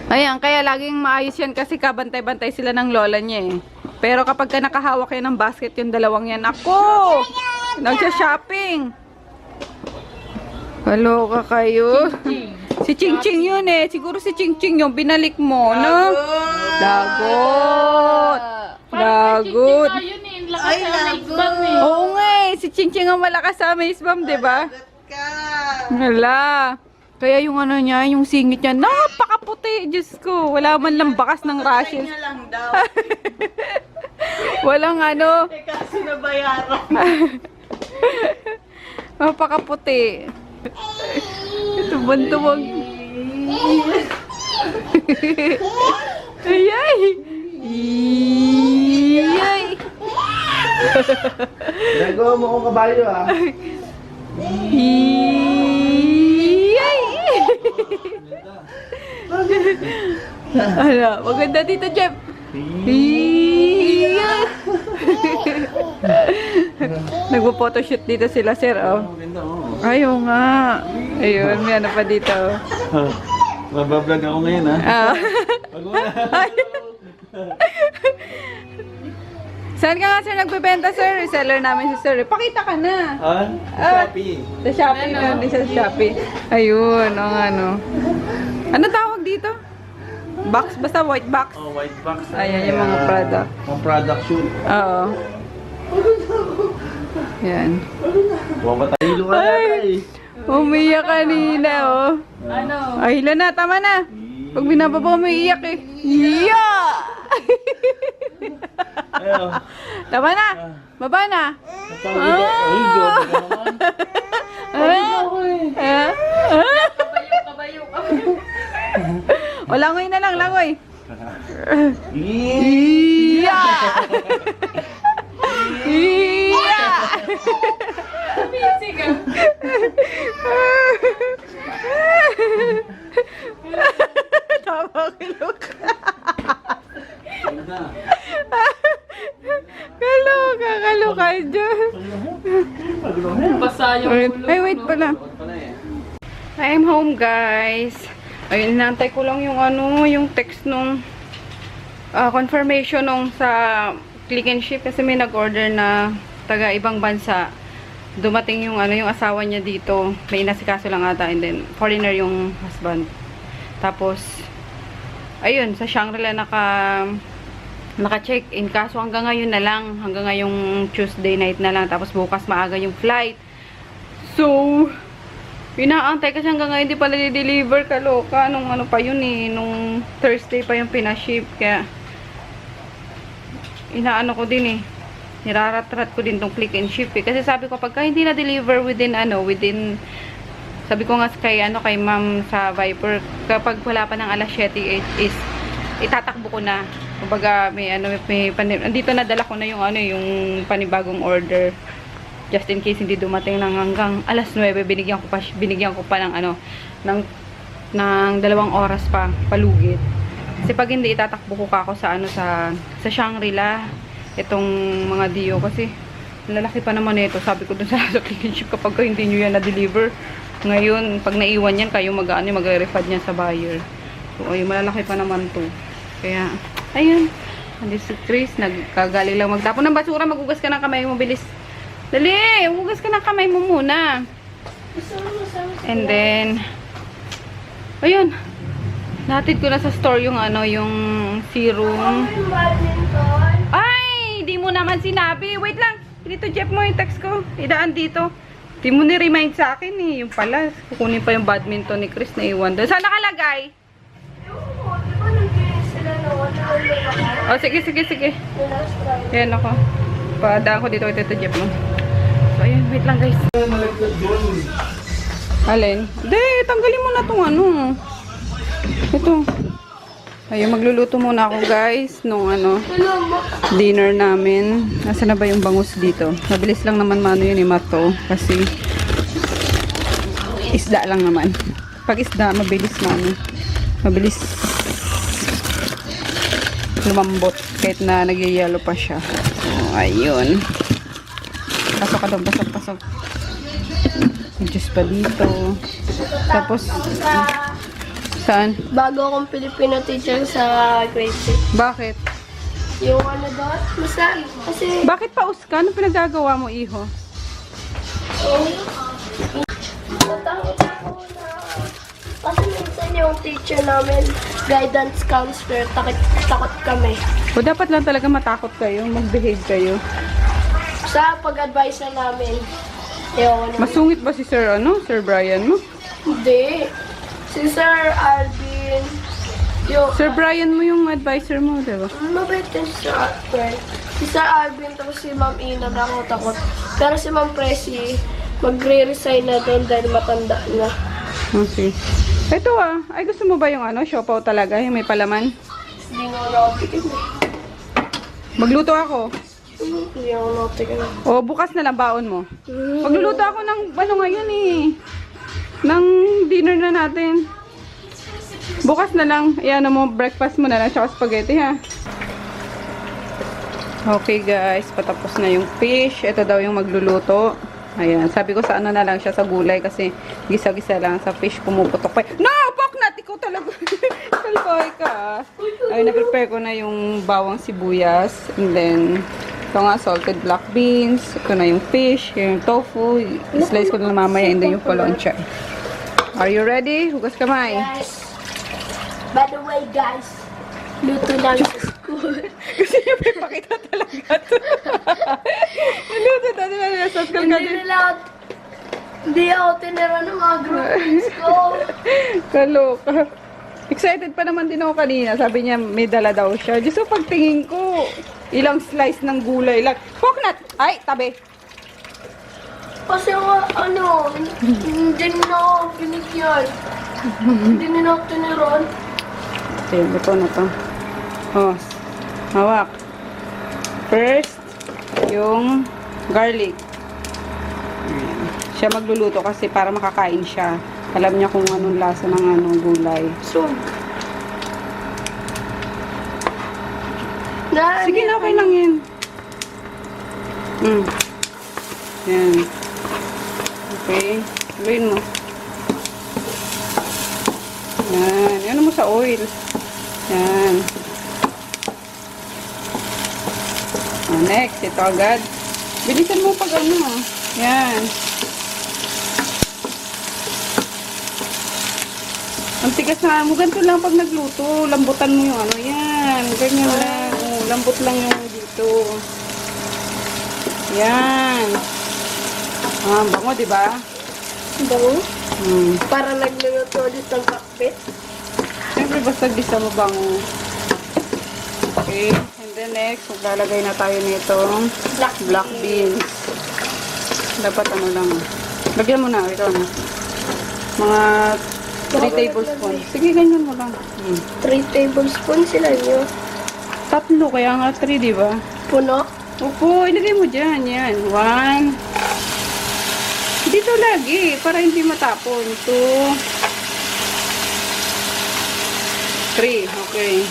Ayan, kaya laging maayos yan kasi kabantay-bantay sila ng lola niya eh. Pero kapag ka nakahawak kayo ng basket yung dalawang yan, ako! Nagsha-shopping! Kaloka kayo. Si Ching Ching yun eh. Siguro si Ching Ching yung binalik mo, no? Lagot! Lagot! Ay, lagot. Oo nga eh. Si Ching Ching ang malakas sa Amaze Balm, diba? Hala. Kaya yung niya, yung singit niya, napakaputi. Diyos ko, wala man lang bakas ng rashes. lang daw. Walang Kasi nabayaran. napakaputi. Tumbang-tumbang. Ayay! Iyay! Ginagawa mo akong kabayo ah. Iyay! Ano, maganda dito, Jeff. Iyay! Nagpo-photoshoot dito sila, sir, oh. Maganda oh. Ayaw nga. Ayun, may ano pa dito. Mabablog ako ngayon, ha? Pag wala. Saan ka nga, sir, nagbebenta, sir? Reseller namin si sir. Pakita ka na. Ha? Shopee. Sa Shopee, meron din siya sa Shopee. Ayun, ang ano. Ano tawag dito? Box? Basta white box. Oh, white box. Ayan, yung mga product. Mga product shoot. Oo. Yan. Huwag matahilo ka na, Umiyak kanina, oh. Ano? Ay, hila na, tama na. Pag binababa mo, iiyak eh. Yeah! Ayaw. Tama na. Baba na. Ay, grabe ka naman. Kabayo. O, langoy na lang, langoy. Yee! Yeah! Yeah! Sige. Tama, kilok. Kaloka dyan. Basa yung ulo. Ay, wait pala. I'm home, guys. Ayun, inaantay ko lang yung ano, yung text nung confirmation nung sa Click and Ship kasi may nag-order na taga ibang bansa. Dumating yung ano, yung asawa niya dito. May inasikaso lang ata, and then foreigner yung husband. Tapos ayun, sa Shangri-La naka-check-in. Kaso hanggang ngayon na lang. Hanggang ngayong Tuesday night na lang. Tapos bukas maaga yung flight. So, inaantay kasi hanggang ngayon di pala di-deliver. Kaloka. Nung ano pa yun eh. Nung Thursday pa yung pinaship. Kaya, inaano ko din eh. Nirarat-rat ko din tong Click and Ship eh. Kasi sabi ko, pagka hindi na-deliver within sabi ko nga kay ma'am sa Viper, kapag wala pa ng alas 7 is itatakbo ko na. Kumbaga andito na dala ko na yung yung panibagong order. Just in case hindi dumating lang hanggang alas 9, binigyan ko pa ng ng 2 oras pa palugit. Kasi pag hindi itatakbo ko ako sa sa Shangri-La, itong mga Dio kasi lalaki pa naman ito. Sabi ko dun sa Click and Ship, kapag hindi nyo yan na-deliver ngayon, pag naiwan yan, kayo magre-refund yan sa buyer. So, ayun, malalaki pa naman to. Kaya, ayun. Andi si Chris, nagkagaling lang magtapon ng basura. Magugas ka ng kamay mo, bilis. Dali, magugas ka ng kamay mo muna. And then, ayun. Nahatid ko na sa store yung yung serum. Ay, di mo naman sinabi. Wait lang. Dito, Jeff mo yung text ko. Idaan dito. Di mo ni-remind sa akin eh. Yung pala, kukunin pa yung badminton ni Chris na iwan doon. Saan nakalagay? Oh, sige. Yan ako. Padaan ko dito ito, Jeff mo. So, ayan. Wait lang, guys. Alin? Hindi, tanggalin mo na itong Ito. Ayun, magluluto muna ako, guys, nung dinner namin. Nasaan na ba yung bangus dito? Mabilis lang naman yun eh, mato. Kasi isda lang naman. Pag isda, mabilis mabilis lumambot kahit na nagyayalo pa siya. So, ayun. Pasok ka daw, pasok. Juice pa dito. Tapos, saan? Bago akong Filipino teacher sa grade 6. Bakit? Yung doon, basta, kasi, Bakit paus ka? Ano pinagagawa mo, iho? natakot ako na, kasi minsan yung teacher namin, guidance counselor, takot kami. O dapat lang talaga matakot kayo, mag-behave kayo. Sa pag-advise na namin, yung Masungit ba si Sir, Sir Brian mo? hindi. Si Sir Alvin, yung, Sir Brian mo yung advisor mo, diba? mabait din si Sir Alvin. Si Sir Alvin, tapos si Ma'am Ina na ako takot. Pero si Ma'am Presi, magre-resign na doon dahil matanda na. Okay. Ito ay gusto mo ba yung siopaw talaga, yung may palaman? Hindi nga natin. Magluto ako. Hindi ako natin. O, bukas na lang baon mo. Magluluto ako ng, ngayon eh. Ng dinner na natin. Bukas na lang. Ayan mo, breakfast mo na lang, tsaka spaghetti ha. Okay guys, patapos na yung fish. Ito daw yung magluluto. Ayan, sabi ko sa na lang siya sa gulay kasi gisa-gisa lang sa fish pumuputok pa. No! Pork not! ikaw talaga. Salbahe ka. Ay, na-prepare ko na yung bawang sibuyas. And then, ito nga, salted black beans. Ito na yung fish, yung tofu. I-slice ko na mamaya. And then yung polonchay. Are you ready? Hugas kamay. Yes. By the way, guys, luto namin sa school. Kasi yung may pakita talaga to. Luto na talaga sa school kasi. Hindi ako tinira ng mga groupmates ko. Kaloka. Excited pa naman din ako kanina. Sabi niya may dala daw siya. Diyos ko, pagtingin ko, ilang slice ng gulay lang. Coconut! Ay, tabi. Kasi nga, hindi na ako binigyan. Hindi na ako tiniron. Ayun, ito na to. Oh, hawak. First, yung garlic. Ayan. Siya magluluto kasi para makakain siya. Alam niya kung anong lasa ng gulay. So, Sige na, okay lang yan. Yan. Okay. Tuloyin mo. Yan. Yan mo sa oil. Yan. Next, ito agad. Bilisan mo pag Yan. Ang tigas na mo. Ganito lang pag nagluto. Lambutan mo yung Yan. Ganyan lang. Lambot lang yung dito. Yan. Bango, diba? bango. Para nagluluto ulit ng kakbit. Siyempre, basta bisa mo bango. Okay. And then next, maglalagay na tayo nitong black beans. Dapat lang. Lagyan mo na. Ito na. Mga 3 tablespoons. Sige, ganyan mo lang. 3 tablespoons sila nyo. 3, kaya nga 3, diba? Puno. Opo, ilagay mo dyan. Yan. 1. Dito lagi, para hindi matapon. 2. 3. Okay.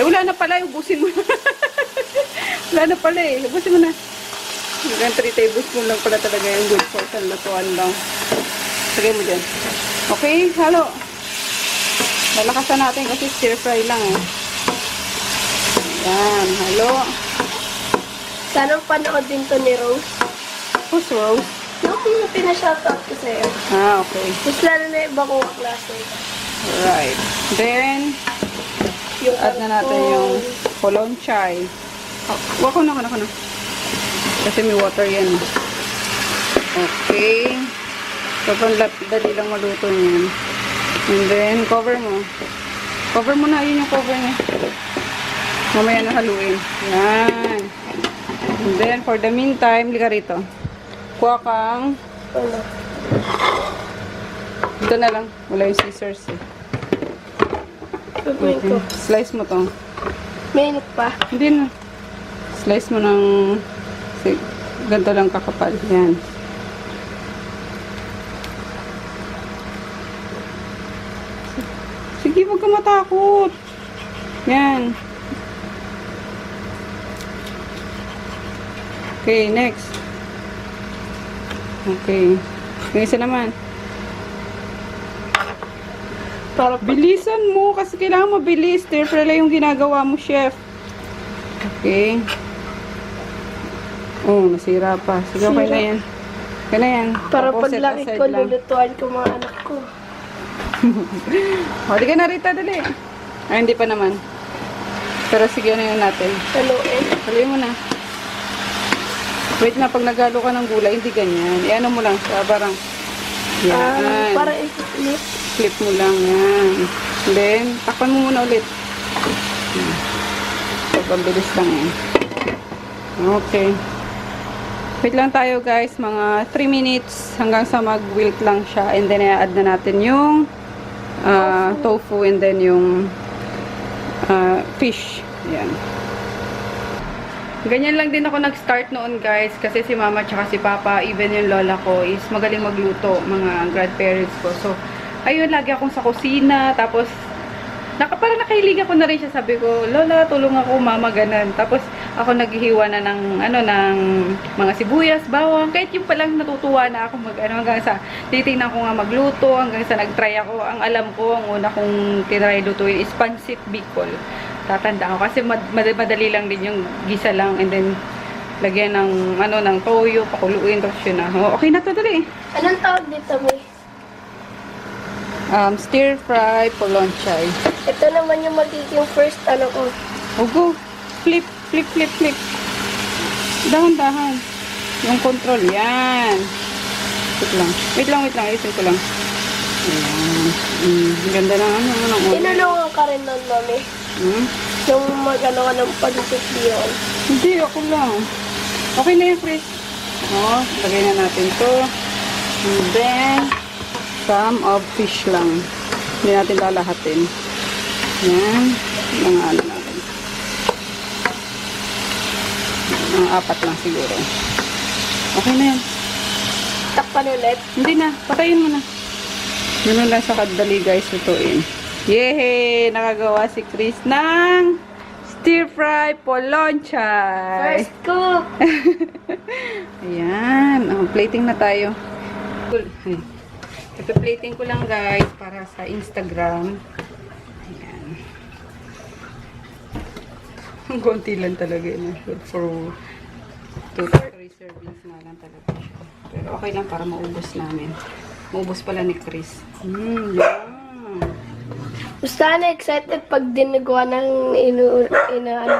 Wala na pala. Ubusin mo na. Wala na pala Ubusin mo na. Hanggang 3 tablespoon lang pala talaga yung good for lutuan lang. Lagay mo dyan. Okay, halo. Lalakasan natin kasi stir fry lang Yan, halo. Sana panood din to ni Rose. Who's Rose? Yung pinashoutout ko sa'yo. Okay. Mas lalo na iba kong klase. Right. Then, add na natin yung polonchay. Wako na. Kasi may water yan. Okay. Sobrang dali lang maluto niyan. And then, cover mo. Cover mo na. Yun yung cover niya. Mamaya na haluin. Yan. And then, for the meantime, lika rito. Kuha kang ito na lang. Wala yung scissors Gagawin ko. Slice mo to. Mainit pa. Hindi na. Slice mo ng ganito lang kakapal. Yan. Sige, huwag ka matakot. Yan. Okay, next. Okay. Yung isa naman. Para Bilisan mo kasi kailangan mabilis. Stir fry lang yung ginagawa mo, chef. Okay. Oh, nasira pa. Sige, okay na yan. Okay na yan. para Tapos, set paglaki aside ko, lang. lulutuan ko mga anak ko. O, di ka na Rita, dali. Ay, hindi pa naman. Pero sige, ano yun natin. Haluin. Haluin mo na. Wait na, pag nagalo ka ng gulay, hindi ganyan. Iano mo lang siya, parang yan. Para i-flip. Flip mo lang, yan. And then, takpan mo muna ulit. Pagpabilis lang yan. Okay. Wait lang tayo guys, mga 3 minutes hanggang sa mag-wilt lang siya. And then, i-add na natin yung tofu and then yung fish. Yan. Ganyan lang din ako nag-start noon guys, kasi si mama tsaka si papa, even yung lola ko is magaling magluto, mga grandparents ko. So, ayun, lagi akong sa kusina, tapos parang nakahilig ako na rin siya, sabi ko, lola, tulong ako, mama, ganun. Tapos, ako naghihiwa na ng, ng mga sibuyas, bawang. Kahit yung palang natutuwa na ako hanggang sa titingnan ko nga magluto, hanggang sa nagtry ako. Ang alam ko, ang una kong tinry lutuin is pancit bicol. Tatanda ako kasi madali lang din yung gisa lang and then lagyan ng ng toyo, pakuluin tapos yun na. Oh, okay na to dali. Anong tawag dito, May? Stir fry polonchay. Ito naman yung magiging first ko. Ogo. Flip, flip, flip, flip. Dahan-dahan. Yung control. Yan. Wait lang. Ayusin ko lang. Ayan. Ganda ng Tinulungan ka rin nun, Mami. Yung ka ng pancit bihon. Hindi, ako lang. Okay na yung Chris. Oh, lagay na natin to. And then, some of fish lang. Hindi natin lalahatin. Yan. Mga natin. Mga 4 lang siguro. Okay na yan. Takpan ulit. Hindi na. Patayin mo na. Ganun lang sa kadali guys. Lutuin. Yehey! Nakagawa si Chris ng stir fry polonchay. First cook. Ayan. Plating na tayo. Ito plating ko lang guys para sa Instagram. Ayan. Ang konti lang talaga yun. For 2 to 3 servings na lang talaga siya. Pero okay lang para maubos namin. Maubos pala ni Chris. Yan. Basta na excited pag dinagawa ng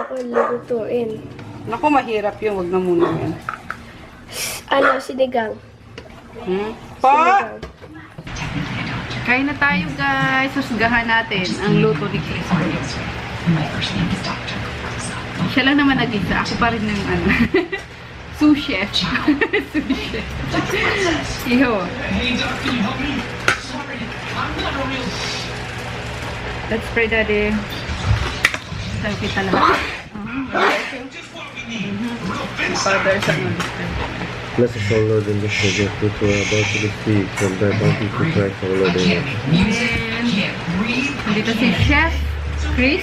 ko lutuin. Naku, mahirap yun. Wag na muna yan. Sinigang. Pa! Kain na tayo guys. Susgahan natin ang luto ni Chris. Siya lang naman nag-isa. Ako pa rin ng sous chef. Sous chef. Iho. Let's pray, Daddy. Tayo kita lahat. Father, Son, and Spirit. Bless us, O Lord, in this day, which we are about to receive from thy bounty through Christ our Lord. Amen. Dito si Chef Chris.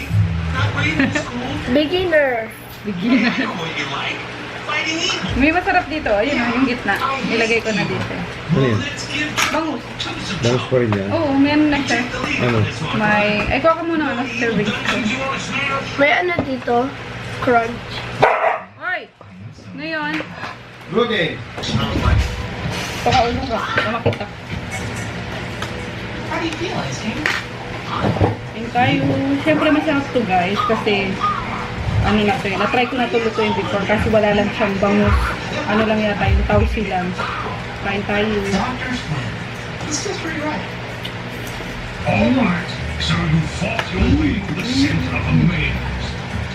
Beginner. May masarap dito. Ayun, yung gitna. Ilagay ko na dito. Ano yan? Bangus. Bangus pa rin yan? Oo, meron na siya. Ano? Ay, kuha ka muna sa serving ko. May dito? Crunch. Hoy! Ngayon, Good day! pakaulo ka. Makita. Ayun tayo. Siyempre masarap to guys kasi na to yun. Na-try ko na to lutuin before kasi wala lang siyang bangus. Ano lang yata yung tausi lang. Kain tayo. Alright, so you fought your way to the center of a maze.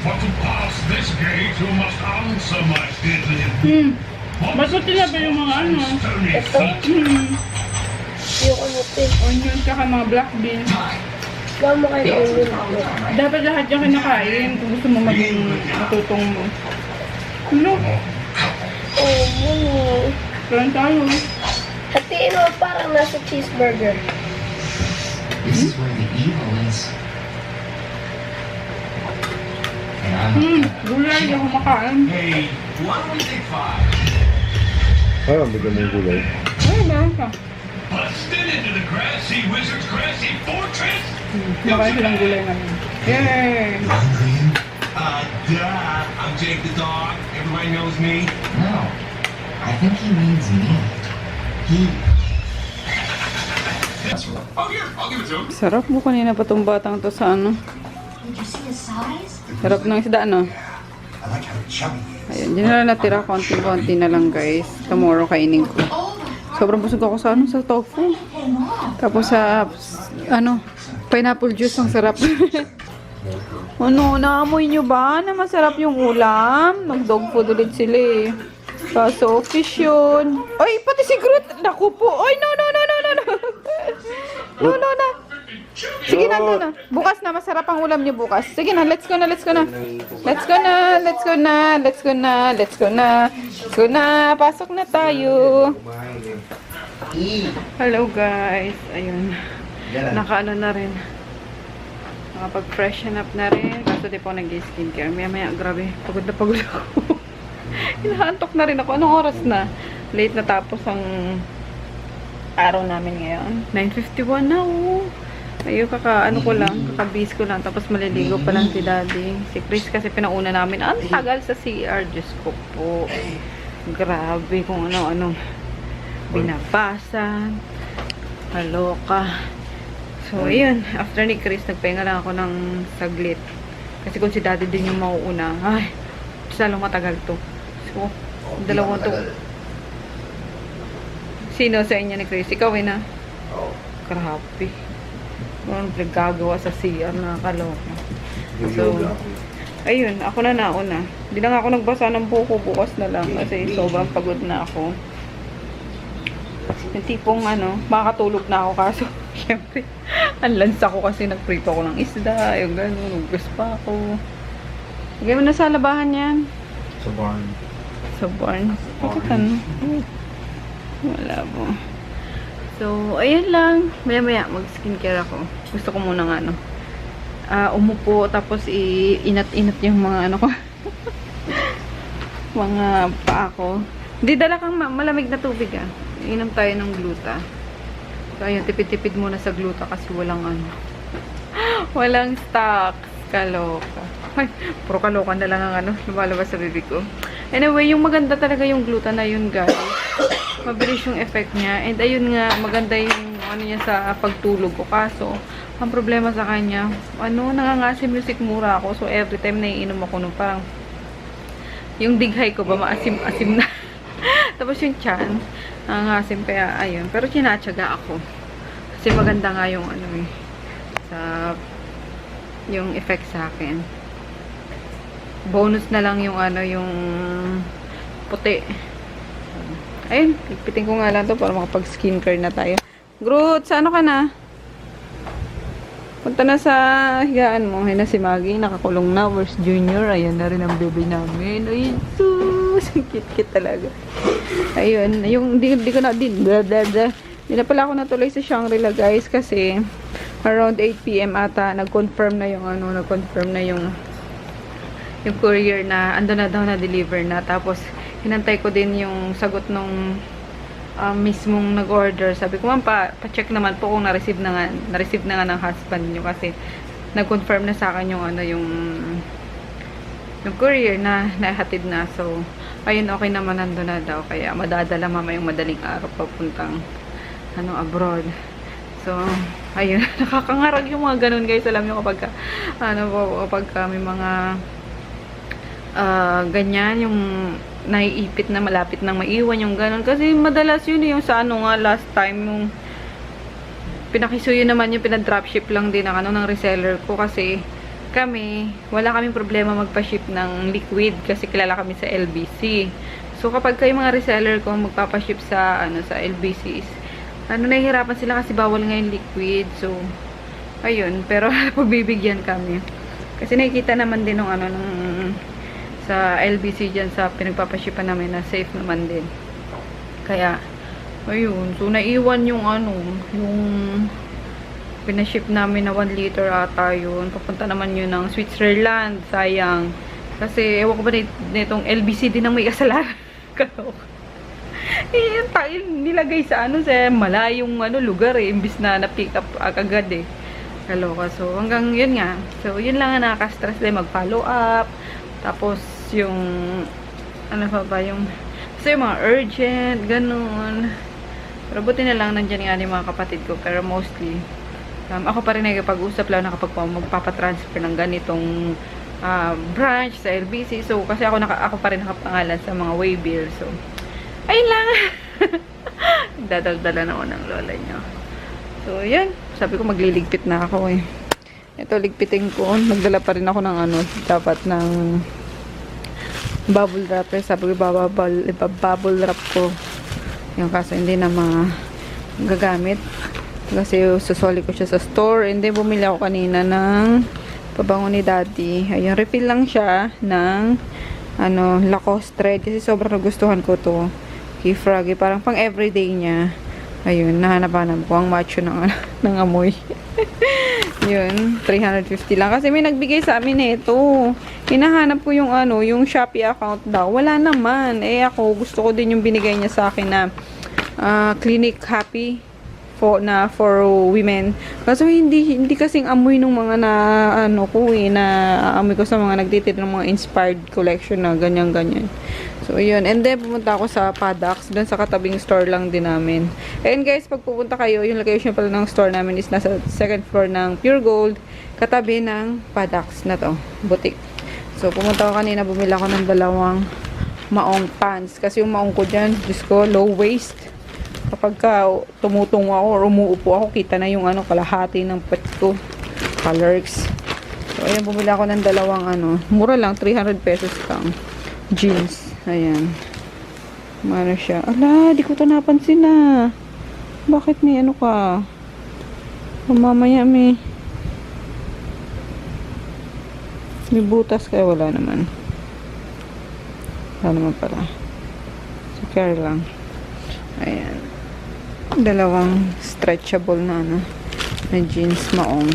But to pass this gate, you must answer my deadly Ba't sinabi yung mga stony Ito. Yung onion tsaka mga black beans. Gawa mo kayo onion. Dapat lahat yung kinakain kung gusto mo maging matutong mo. Ano? Kain tayo. Hatiin mo parang nasa cheeseburger. This is where the evil is. And I'm Gulay, hindi ako makain. Hey, why don't we take 5? Parang bigyan mong gulay. Ay, meron ka. Busted into the grassy wizard's grassy fortress? Makain silang gulay namin. Yay! Duh. I'm Jake the dog. Everybody knows me. no. I think he means me. He. Oh, here, I'll give it to him. Sarap mo kanina pa tong batang to sa ano. Did you see his size? Sarap ng isda, ano? I like how chubby he is. Ayun, dyan na lang natira. Konti-konti na lang, guys. Tomorrow kainin ko. Sobrang busog ako sa ano, sa tofu. Tapos sa, pineapple juice. Ang sarap. Ano, naamoy nyo ba na masarap yung ulam? Nag-dog food ulit sila eh. Kaso, fish yun. Ay, pati si Groot. Naku po. Ay, no. No. Sige na. Bukas na, masarap ang ulam niyo bukas. Sige na, let's go na. Pasok na tayo. Hello guys. Ayun. Nakaano na rin. Makapag-freshen up na rin. Kaso di po nag-skincare. Maya, grabe. Pagod na pagod ako. Hinahantok na rin ako. Anong oras na? Late na tapos ang araw namin ngayon. 9:51 na, oh. Ayun, kakabis ko lang. Tapos maliligo pa lang si Daddy. Si Chris kasi pinauna namin. Ang tagal sa CR. Diyos ko po. Grabe kung ano-ano. Binabasa. Kaloka. So, ayun. After ni Chris, nagpahinga lang ako ng saglit. Kasi kung si Daddy din yung mauuna, ay, salong matagal to. So, dalawang to. Sino sa inyo ni Chris? Ikaw na. Grabe. Ano gagawa sa CR na kaloka. So, ayun, ako na nauna. Hindi lang ako nagbasa ng buko, bukas na lang kasi sobrang pagod na ako. Yung tipong makakatulog na ako kaso syempre, ang lansa ko kasi nagprito ako ng isda, yung gano'n, naggas pa ako. Lagay mo na sa labahan yan. Sa barn. Sa barn. Bakit ano? Wala po. So, ayun lang. Maya-maya, mag-skincare ako. Gusto ko muna umupo, tapos inat-inat yung mga ko. Mga paa ko. Hindi, dala kang malamig na tubig, Inom tayo ng gluta. So, ayun, tipid-tipid muna sa gluta kasi walang walang stocks. Kaloka. Ay, puro kaloka na lang ang lumalabas sa bibig ko. Anyway, yung maganda talaga yung gluta na yun, guys. Mabilis yung effect niya. And ayun nga, maganda yung niya sa pagtulog ko. Kaso, ang problema sa kanya, nangangasim yung sikmura ako. So, every time naiinom ako nung parang yung dighay ko ba, maasim-asim na. Tapos yung chan, nangangasim. Kaya, ayun. Pero sinatsaga ako. Kasi maganda nga yung yung effect sa akin. Bonus na lang yung yung puti. Ayun, ipitin ko nga lang to para makapag-skincare na tayo. Groot, sa ka na? Punta na sa higaan mo. Ayun na si Maggie, nakakulong na. Where's Junior? Ayan na rin ang baby namin. Ayun, sus! Cute-cute talaga. Ayun, di na pala ako natuloy sa Shangri-La, guys, kasi around 8 PM ata, nag-confirm na yung courier na ando na daw, na-deliver na. Tapos, hinantay ko din yung sagot nung mismong nag-order. Sabi ko, ma'am, pa-check naman po kung na-receive na nga ng husband nyo kasi nag-confirm na sa akin yung courier na nahatid na. So, ayun, okay naman, nando na daw. Kaya, madadala mama yung madaling araw papuntang abroad. So, ayun, nakakangarag yung mga ganun, guys. Alam nyo kapag may mga ganyan, yung naiipit na malapit nang maiwan yung ganun. Kasi madalas yun yung sa last time yung pinakisuyo naman yung pinadropship lang din ng reseller ko kasi wala kaming problema magpa-ship ng liquid kasi kilala kami sa LBC. So kapag kayo mga reseller ko magpapa-ship sa LBC, nahihirapan sila kasi bawal nga yung liquid. So ayun, pero pagbibigyan kami. Kasi nakikita naman din ng sa LBC dyan sa pinagpapashipan namin na safe naman din. Kaya, ayun. So, naiwan yung yung pinaship namin na 1 liter ata yun. Papunta naman yun ng Switzerland. Sayang. Kasi, ewan ko ba nitong LBC din ang may kasalanan. Kaloka. Nilagay sa sa malayong lugar imbis na na-pick up agad Kaloka. So, hanggang yun nga. So, yun lang ang nakaka-stress din. Mag-follow up. Tapos, yung yung mga urgent, ganun. Pero buti na lang nandyan nga yung mga kapatid ko. Pero mostly, ako pa rin nagpag-usap lang na kapag magpapatransfer ng ganitong branch sa LBC. So, kasi ako pa rin nakapangalan sa mga waybill. So, ayun lang. Dadaldala na ako ng lola nyo. So, yan. Sabi ko magliligpit na ako Ito, ligpitin ko. Nagdala pa rin ako ng dapat ng bubble wrap. Sabi ko, bubble wrap ko. Yung kaso, hindi na magagamit. Kasi susoli ko siya sa store. And then, bumili ako kanina ng pabango ni Daddy. Ayun, refill lang siya ng Lacoste thread. Kasi sobrang nagustuhan ko to. Kay Froggy. Parang pang everyday niya. Ayun, nahanap-hanap ko ang macho ng, ng amoy. Yun, 350 lang. Kasi may nagbigay sa amin ito. Hinahanap ko yung ano, yung Shopee account daw. Wala naman. Eh ako, gusto ko din yung binigay niya sa akin na Clinic Happy for women. Kaso hindi kasing amoy ng mga na ano ko na amoy ko sa mga nagtitinda ng mga inspired collection na ganyan-ganyan. So, yun. And then, pumunta ako sa Padax. Doon sa katabing store lang din namin. And guys, pag pupunta kayo, yung location pala ng store namin is nasa second floor ng Pure Gold. Katabi ng Padax na to. Boutique. So, pumunta ako kanina. Bumili ako ng 2 maong pants. Kasi yung maong ko dyan, Diyos ko, low waist. Kapag tumutungo ako or umuupo ako, kita na yung ano, kalahati ng pet ko. Colors. So, ayan, bumili ako ng 2 mura lang, 300 pesos lang. Jeans. Ayan. Ano siya? Ala, di ko ito napansin na. Bakit may ano ka? Mamaya may butas kaya wala naman. Wala naman pala. So, care lang. Ayan. 2 stretchable na na jeans maong.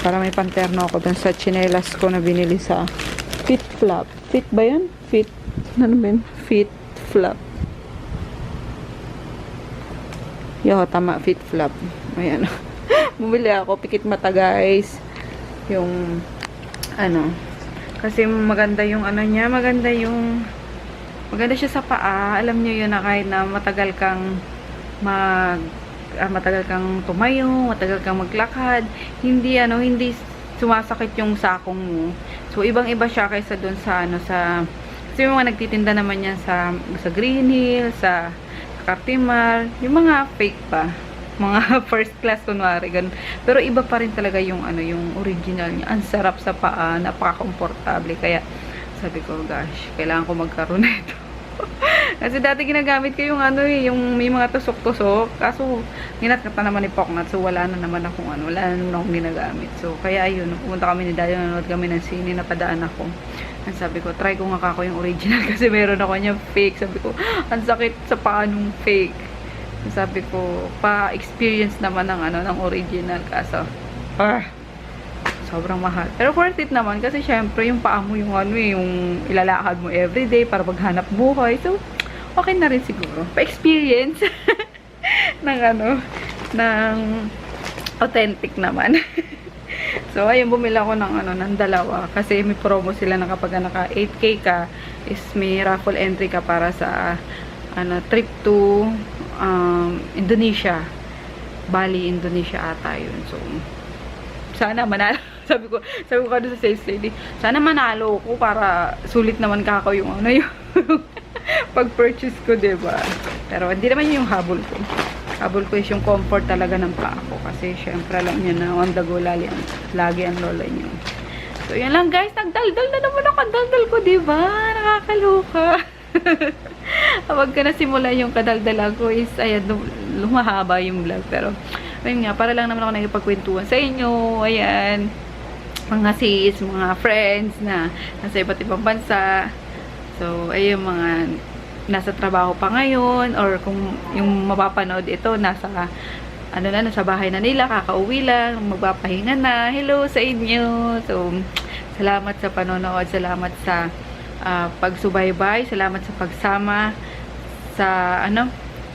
Para may panterno ako dun sa chinelas ko na binili sa Fit Flop. Fit ba yan? Fit. Ano ba yun? Fit Flop. Yo, tama. Fit Flop. Ayan. Bumili ako. Pikit mata, guys. Yung, ano. Kasi maganda yung ano niya. Maganda siya sa paa. Alam niyo yun na kahit na matagal kang matagal kang tumayo, matagal kang maglakad, hindi sumasakit yung sakong mo. So, ibang-iba siya kaysa doon sa kasi yung mga nagtitinda naman yan sa Green Hill, sa Cartimar, yung mga fake pa. Mga first class kunwari, ganun. Pero iba pa rin talaga yung yung original niya. Ang sarap sa paa, napaka-komportable. Kaya, sabi ko, gosh, kailangan ko magkaroon nito. Kasi dati ginagamit ko yung yung may mga tusok-tusok. Kaso, ginat-gat na naman ni Poknat. So, wala na naman akong ginagamit. So, kaya ayun, pumunta kami ni Dayo, nanonood kami ng sine, napadaan ako. Ang sabi ko, try ko nga kako yung original kasi meron ako niya fake. Sabi ko, ang sakit sa paa nung fake. Sabi ko, pa-experience naman ng original. Kaso, sobrang mahal. Pero worth it naman kasi syempre yung paa mo yung yung ilalakad mo everyday para maghanap buhay. So, okay na rin siguro. Pa-experience ng authentic naman. So, ayun, bumili ako ng 2 kasi may promo sila na kapag naka 8K ka is may raffle entry ka para sa trip to Indonesia. Bali, Indonesia ata yun. So, sana manalo. Sabi ko doon sa sales lady, sana manalo ko para sulit naman kako yung yung pag-purchase ko, diba? Pero hindi naman yung habol ko. Habol ko is yung comfort talaga ng paa ko. Kasi syempre alam niya na on the go lagi ang lola niyo. So, yan lang guys. Nagdaldal na naman ako. Ang daldal ko, diba? Nakakaloka. Kapag ka nasimula yung kadaldalan ko is, ayan, lumahaba yung vlog. Pero, ayun nga, para lang naman ako nagpagkwentuhan sa inyo. Ayan. Mga sis, mga friends na nasa iba't ibang bansa. So, ayun, mga nasa trabaho pa ngayon or kung yung mapapanood ito nasa nasa bahay na nila, kakauwi lang, magpapahinga na. Hello sa inyo. So, salamat sa panonood, salamat sa pagsubaybay, salamat sa pagsama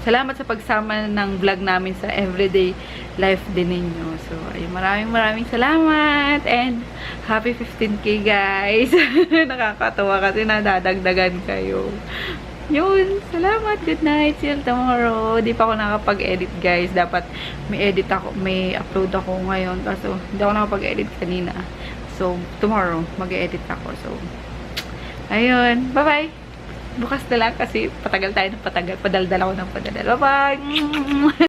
salamat sa pagsama ng vlog namin sa everyday life din ninyo. So, ay maraming salamat and happy 15K guys. Nakakatawa kasi nadadagdagan kayo. Yun, salamat, good night, see you tomorrow. Di pa ako nakapag-edit guys, dapat may upload ako ngayon kaso hindi ako nakapag-edit kanina. So, tomorrow mag-edit ako. So, ayun, bye bye. Bukas na lang kasi patagal tayo ng patagal, padaldal ako ng padaldal. Bye bye.